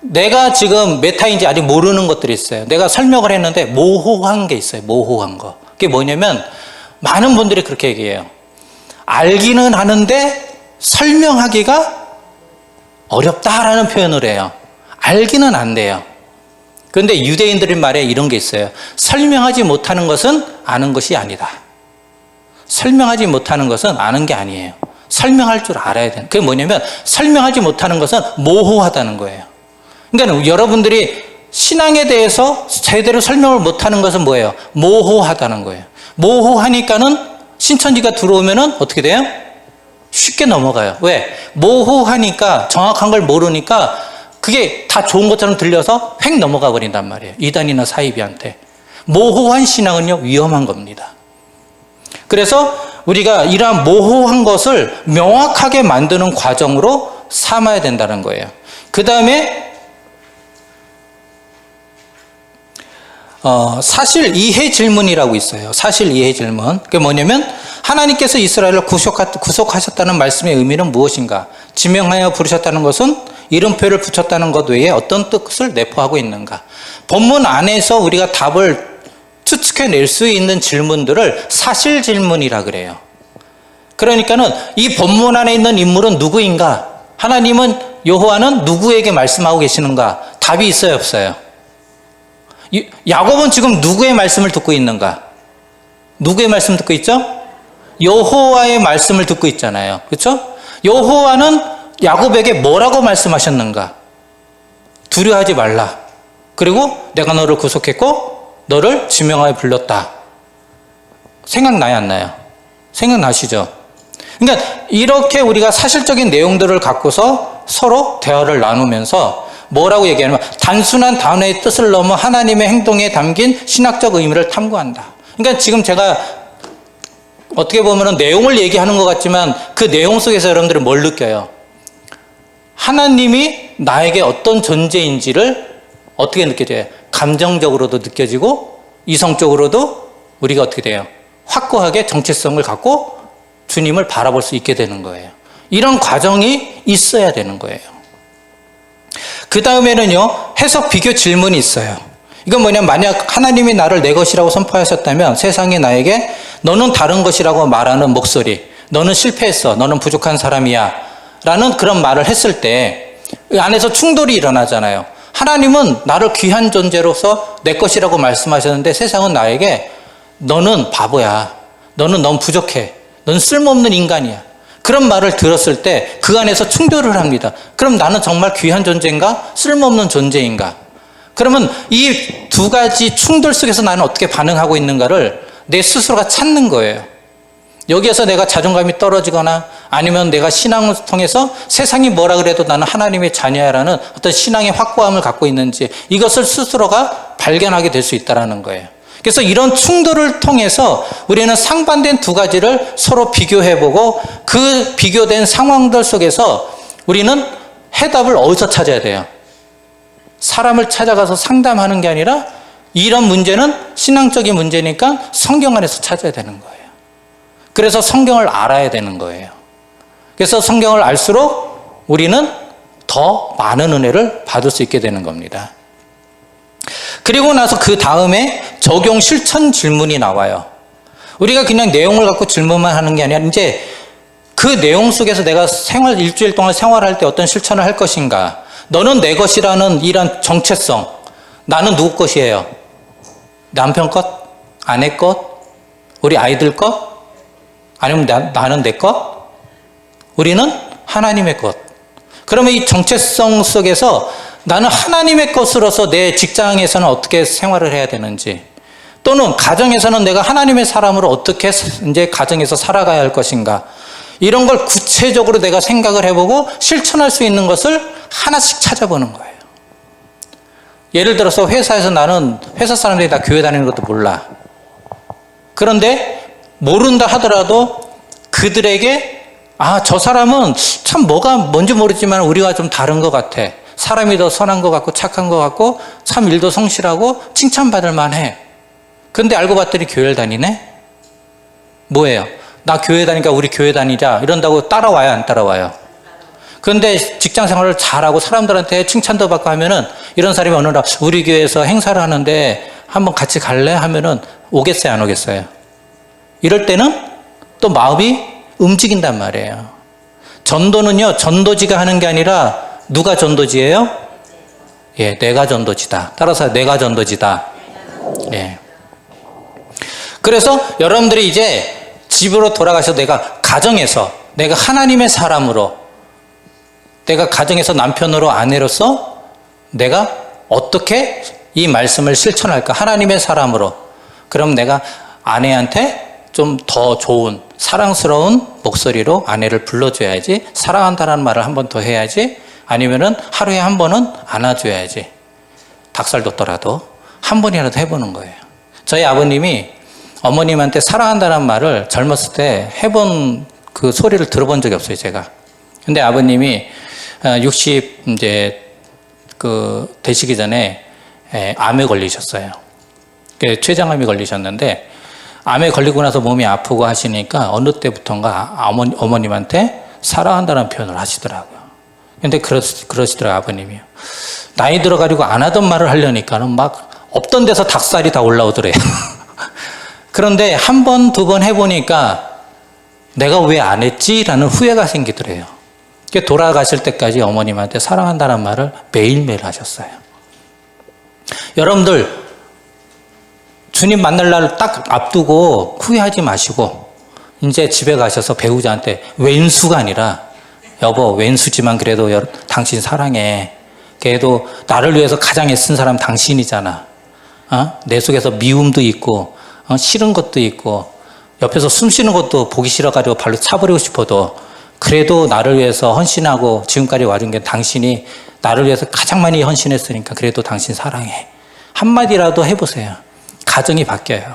내가 지금 메타인지 아직 모르는 것들이 있어요. 내가 설명을 했는데 모호한 게 있어요. 모호한 거. 그게 뭐냐면 많은 분들이 그렇게 얘기해요. 알기는 하는데 설명하기가 어렵다라는 표현을 해요. 알기는 안 돼요. 그런데 유대인들의 말에 이런 게 있어요. 설명하지 못하는 것은 아는 것이 아니다. 설명하지 못하는 것은 아는 게 아니에요. 설명할 줄 알아야 돼요. 그게 뭐냐면 설명하지 못하는 것은 모호하다는 거예요. 그러니까 여러분들이 신앙에 대해서 제대로 설명을 못하는 것은 뭐예요? 모호하다는 거예요. 모호하니까는 신천지가 들어오면은 어떻게 돼요? 쉽게 넘어가요. 왜? 모호하니까 정확한 걸 모르니까 그게 다 좋은 것처럼 들려서 획 넘어가 버린단 말이에요. 이단이나 사이비한테. 모호한 신앙은요, 위험한 겁니다. 그래서 우리가 이러한 모호한 것을 명확하게 만드는 과정으로 삼아야 된다는 거예요. 그 다음에 사실 이해 질문이라고 있어요. 사실 이해 질문. 그게 뭐냐면 하나님께서 이스라엘을 구속하셨다는 말씀의 의미는 무엇인가? 지명하여 부르셨다는 것은 이름표를 붙였다는 것 외에 어떤 뜻을 내포하고 있는가? 본문 안에서 우리가 답을 추측해낼 수 있는 질문들을 사실 질문이라 그래요. 그러니까는 이 본문 안에 있는 인물은 누구인가? 하나님은 여호와는 누구에게 말씀하고 계시는가? 답이 있어요, 없어요? 야곱은 지금 누구의 말씀을 듣고 있는가? 누구의 말씀 듣고 있죠? 여호와의 말씀을 듣고 있잖아요. 그렇죠? 여호와는 야곱에게 뭐라고 말씀하셨는가? 두려워하지 말라. 그리고 내가 너를 구속했고 너를 지명하여 불렀다. 생각나요, 안 나요? 생각나시죠? 그러니까 이렇게 우리가 사실적인 내용들을 갖고서 서로 대화를 나누면서 뭐라고 얘기하냐면 단순한 단어의 뜻을 넘어 하나님의 행동에 담긴 신학적 의미를 탐구한다. 그러니까 지금 제가 어떻게 보면 내용을 얘기하는 것 같지만 그 내용 속에서 여러분들이 뭘 느껴요? 하나님이 나에게 어떤 존재인지를 어떻게 느껴져요? 감정적으로도 느껴지고 이성적으로도 우리가 어떻게 돼요? 확고하게 정체성을 갖고 주님을 바라볼 수 있게 되는 거예요. 이런 과정이 있어야 되는 거예요. 그 다음에는요, 해석 비교 질문이 있어요. 이건 뭐냐면 만약 하나님이 나를 내 것이라고 선포하셨다면 세상이 나에게 너는 다른 것이라고 말하는 목소리, 너는 실패했어, 너는 부족한 사람이야 라는 그런 말을 했을 때 이 안에서 충돌이 일어나잖아요. 하나님은 나를 귀한 존재로서 내 것이라고 말씀하셨는데 세상은 나에게 너는 바보야, 너는 너무 부족해, 넌 쓸모없는 인간이야, 그런 말을 들었을 때 그 안에서 충돌을 합니다. 그럼 나는 정말 귀한 존재인가? 쓸모없는 존재인가? 그러면 이 두 가지 충돌 속에서 나는 어떻게 반응하고 있는가를 내 스스로가 찾는 거예요. 여기에서 내가 자존감이 떨어지거나 아니면 내가 신앙을 통해서 세상이 뭐라 그래도 나는 하나님의 자녀야라는 어떤 신앙의 확고함을 갖고 있는지 이것을 스스로가 발견하게 될 수 있다는 거예요. 그래서 이런 충돌을 통해서 우리는 상반된 두 가지를 서로 비교해보고 그 비교된 상황들 속에서 우리는 해답을 어디서 찾아야 돼요? 사람을 찾아가서 상담하는 게 아니라 이런 문제는 신앙적인 문제니까 성경 안에서 찾아야 되는 거예요. 그래서 성경을 알아야 되는 거예요. 그래서 성경을 알수록 우리는 더 많은 은혜를 받을 수 있게 되는 겁니다. 그리고 나서 그 다음에 적용 실천 질문이 나와요. 우리가 그냥 내용을 갖고 질문만 하는 게 아니라 이제 그 내용 속에서 내가 일주일 동안 생활할 때 어떤 실천을 할 것인가? 너는 내 것이라는 이런 정체성, 나는 누구 것이에요? 남편 것? 아내 것? 우리 아이들 것? 아니면 나는 내 것? 우리는 하나님의 것. 그러면 이 정체성 속에서 나는 하나님의 것으로서 내 직장에서는 어떻게 생활을 해야 되는지, 또는 가정에서는 내가 하나님의 사람으로 어떻게 이제 가정에서 살아가야 할 것인가. 이런 걸 구체적으로 내가 생각을 해보고 실천할 수 있는 것을 하나씩 찾아보는 거예요. 예를 들어서 회사에서 나는 회사 사람들이 다 교회 다니는 것도 몰라. 그런데 모른다 하더라도 그들에게 저 사람은 참 뭐가 뭔지 모르지만 우리가 좀 다른 것 같아. 사람이 더 선한 것 같고 착한 것 같고 참 일도 성실하고 칭찬받을 만해. 근데 알고 봤더니 교회를 다니네? 뭐예요? 나 교회 다니니까 우리 교회 다니자 이런다고 따라와요, 안 따라와요? 그런데 직장 생활을 잘하고 사람들한테 칭찬도 받고 하면은 이런 사람이 어느 날 우리 교회에서 행사를 하는데 한번 같이 갈래? 하면은 오겠어요, 안 오겠어요? 이럴 때는 또 마음이 움직인단 말이에요. 전도는요, 전도지가 하는 게 아니라 누가 전도지예요? 예, 내가 전도지다. 따라서 내가 전도지다. 예. 그래서 여러분들이 이제 집으로 돌아가셔서 내가 가정에서 내가 하나님의 사람으로 내가 가정에서 남편으로 아내로서 내가 어떻게 이 말씀을 실천할까? 하나님의 사람으로. 그럼 내가 아내한테 좀 더 좋은 사랑스러운 목소리로 아내를 불러줘야지. 사랑한다는 말을 한 번 더 해야지. 아니면은 하루에 한 번은 안아줘야지. 닭살 돋더라도 한 번이라도 해보는 거예요. 저희 아버님이 어머님한테 사랑한다는 말을 젊었을 때 해본 그 소리를 들어본 적이 없어요, 제가. 근데 아버님이 60 이제 그 되시기 전에 암에 걸리셨어요. 췌장암이 걸리셨는데 암에 걸리고 나서 몸이 아프고 하시니까 어느 때부턴가 어머님한테 사랑한다는 표현을 하시더라고요. 근데 그러시더라고요, 아버님이요. 나이 들어가지고 안 하던 말을 하려니까는 막 없던 데서 닭살이 다 올라오더래요. 그런데 한 번, 두 번 해보니까 내가 왜 안 했지? 라는 후회가 생기더래요. 돌아가실 때까지 어머님한테 사랑한다는 말을 매일매일 하셨어요. 여러분들, 주님 만날 날 딱 앞두고 후회하지 마시고 이제 집에 가셔서 배우자한테 왼수가 아니라 여보 왼수지만 그래도 당신 사랑해. 그래도 나를 위해서 가장 애쓴 사람 당신이잖아. 내 속에서 미움도 있고 싫은 것도 있고 옆에서 숨 쉬는 것도 보기 싫어가지고 발로 차버리고 싶어도 그래도 나를 위해서 헌신하고 지금까지 와준 게 당신이 나를 위해서 가장 많이 헌신했으니까 그래도 당신 사랑해. 한마디라도 해보세요. 가정이 바뀌어요.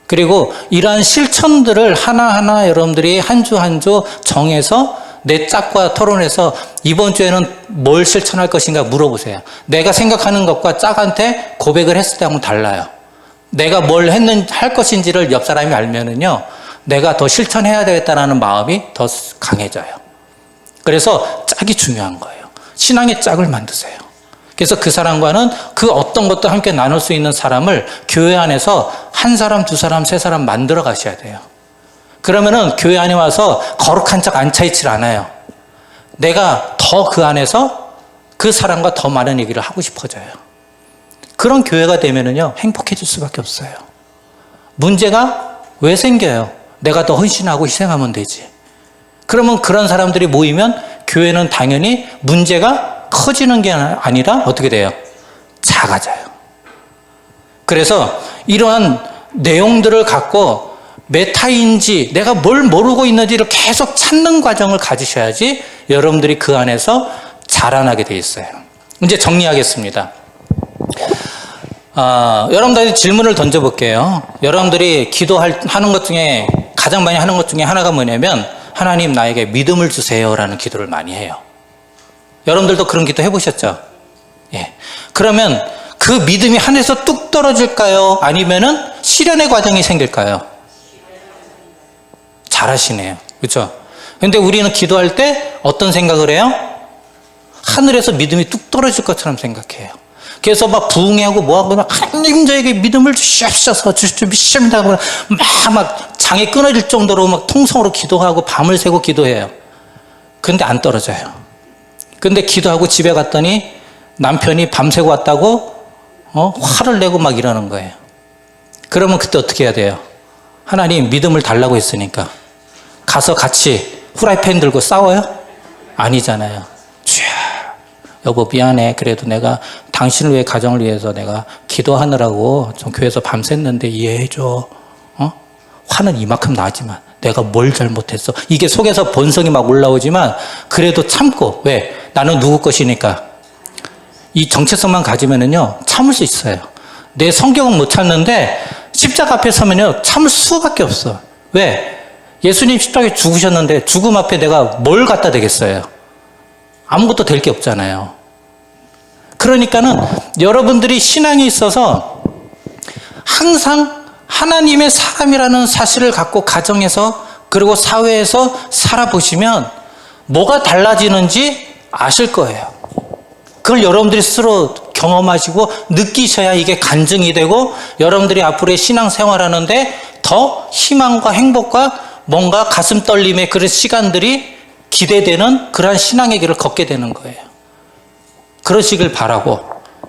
그리고 이러한 실천들을 하나하나 여러분들이 한 주 한 주 정해서 내 짝과 토론해서 이번 주에는 뭘 실천할 것인가 물어보세요. 내가 생각하는 것과 짝한테 고백을 했을 때하고는 달라요. 내가 뭘 할 것인지를 옆 사람이 알면은요, 내가 더 실천해야 되겠다는 마음이 더 강해져요. 그래서 짝이 중요한 거예요. 신앙의 짝을 만드세요. 그래서 그 사람과는 그 어떤 것도 함께 나눌 수 있는 사람을 교회 안에서 한 사람, 두 사람, 세 사람 만들어 가셔야 돼요. 그러면은 교회 안에 와서 거룩한 척 앉혀 있질 않아요. 내가 더 그 안에서 그 사람과 더 많은 얘기를 하고 싶어져요. 그런 교회가 되면은요, 행복해질 수밖에 없어요. 문제가 왜 생겨요? 내가 더 헌신하고 희생하면 되지. 그러면 그런 사람들이 모이면 교회는 당연히 문제가 커지는 게 아니라 어떻게 돼요? 작아져요. 그래서 이러한 내용들을 갖고 메타인지 내가 뭘 모르고 있는지를 계속 찾는 과정을 가지셔야지 여러분들이 그 안에서 자라나게 돼 있어요. 이제 정리하겠습니다. 여러분들한테 질문을 던져볼게요. 여러분들이 기도하는 것 중에 가장 많이 하는 것 중에 하나가 뭐냐면 하나님 나에게 믿음을 주세요라는 기도를 많이 해요. 여러분들도 그런 기도 해보셨죠? 예. 그러면 그 믿음이 하늘에서 뚝 떨어질까요? 아니면은 실현의 과정이 생길까요? 잘하시네요. 그렇죠? 근데 우리는 기도할 때 어떤 생각을 해요? 하늘에서 믿음이 뚝 떨어질 것처럼 생각해요. 그래서 막 부흥회하고 뭐하고 막 하나님 저에게 믿음을 주시옵소서 주시옵소서 막 장이 끊어질 정도로 막 통성으로 기도하고 밤을 새고 기도해요. 근데 안 떨어져요. 근데 기도하고 집에 갔더니 남편이 밤새고 왔다고 화를 내고 막 이러는 거예요. 그러면 그때 어떻게 해야 돼요? 하나님 믿음을 달라고 했으니까 가서 같이 후라이팬 들고 싸워요? 아니잖아요. 주야 여보 미안해. 그래도 내가 당신을 위해 가정을 위해서 내가 기도하느라고 좀 교회에서 밤샜는데 이해해줘. 화는 이만큼 나지만 내가 뭘 잘못했어. 이게 속에서 본성이 막 올라오지만 그래도 참고. 왜? 나는 누구 것이니까. 이 정체성만 가지면은요 참을 수 있어요. 내 성격은 못 참는데 십자가 앞에 서면요 참을 수밖에 없어. 왜? 예수님 십자가에 죽으셨는데 죽음 앞에 내가 뭘 갖다 대겠어요? 아무것도 될 게 없잖아요. 그러니까는 여러분들이 신앙이 있어서 항상 하나님의 사람이라는 사실을 갖고 가정에서 그리고 사회에서 살아보시면 뭐가 달라지는지 아실 거예요. 그걸 여러분들이 스스로 경험하시고 느끼셔야 이게 간증이 되고 여러분들이 앞으로의 신앙생활하는데 더 희망과 행복과 뭔가 가슴 떨림의 그런 시간들이 기대되는 그러한 신앙의 길을 걷게 되는 거예요. 그러시길 바라고,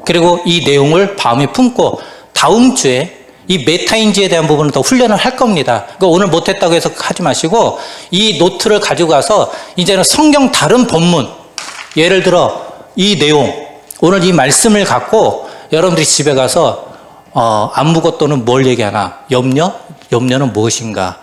그리고 이 내용을 마음에 품고 다음 주에 이 메타인지에 대한 부분을 더 훈련을 할 겁니다. 그러니까 오늘 못했다고 해서 하지 마시고 이 노트를 가지고 가서 이제는 성경 다른 본문, 예를 들어 이 내용, 오늘 이 말씀을 갖고 여러분들이 집에 가서 안무것도는 뭘 얘기하나? 염려? 염려는 무엇인가?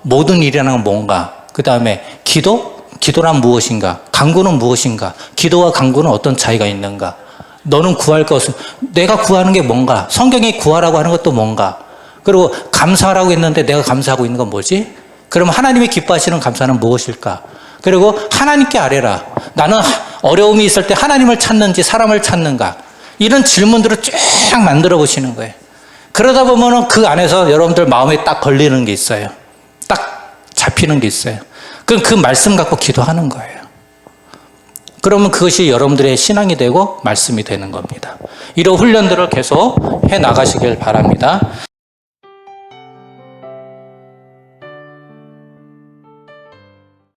모든 일이라는 건 뭔가? 그 다음에 기도? 기도란 무엇인가? 간구는 무엇인가? 기도와 간구는 어떤 차이가 있는가? 너는 구할 것은, 내가 구하는 게 뭔가? 성경이 구하라고 하는 것도 뭔가? 그리고 감사하라고 했는데 내가 감사하고 있는 건 뭐지? 그럼 하나님이 기뻐하시는 감사는 무엇일까? 그리고 하나님께 아뢰라. 나는 어려움이 있을 때 하나님을 찾는지 사람을 찾는가? 이런 질문들을 쭉 만들어 보시는 거예요. 그러다 보면은 그 안에서 여러분들 마음에 딱 걸리는 게 있어요. 딱 잡히는 게 있어요. 그럼 그 말씀 갖고 기도하는 거예요. 그러면 그것이 여러분들의 신앙이 되고 말씀이 되는 겁니다. 이런 훈련들을 계속 해 나가시길 바랍니다.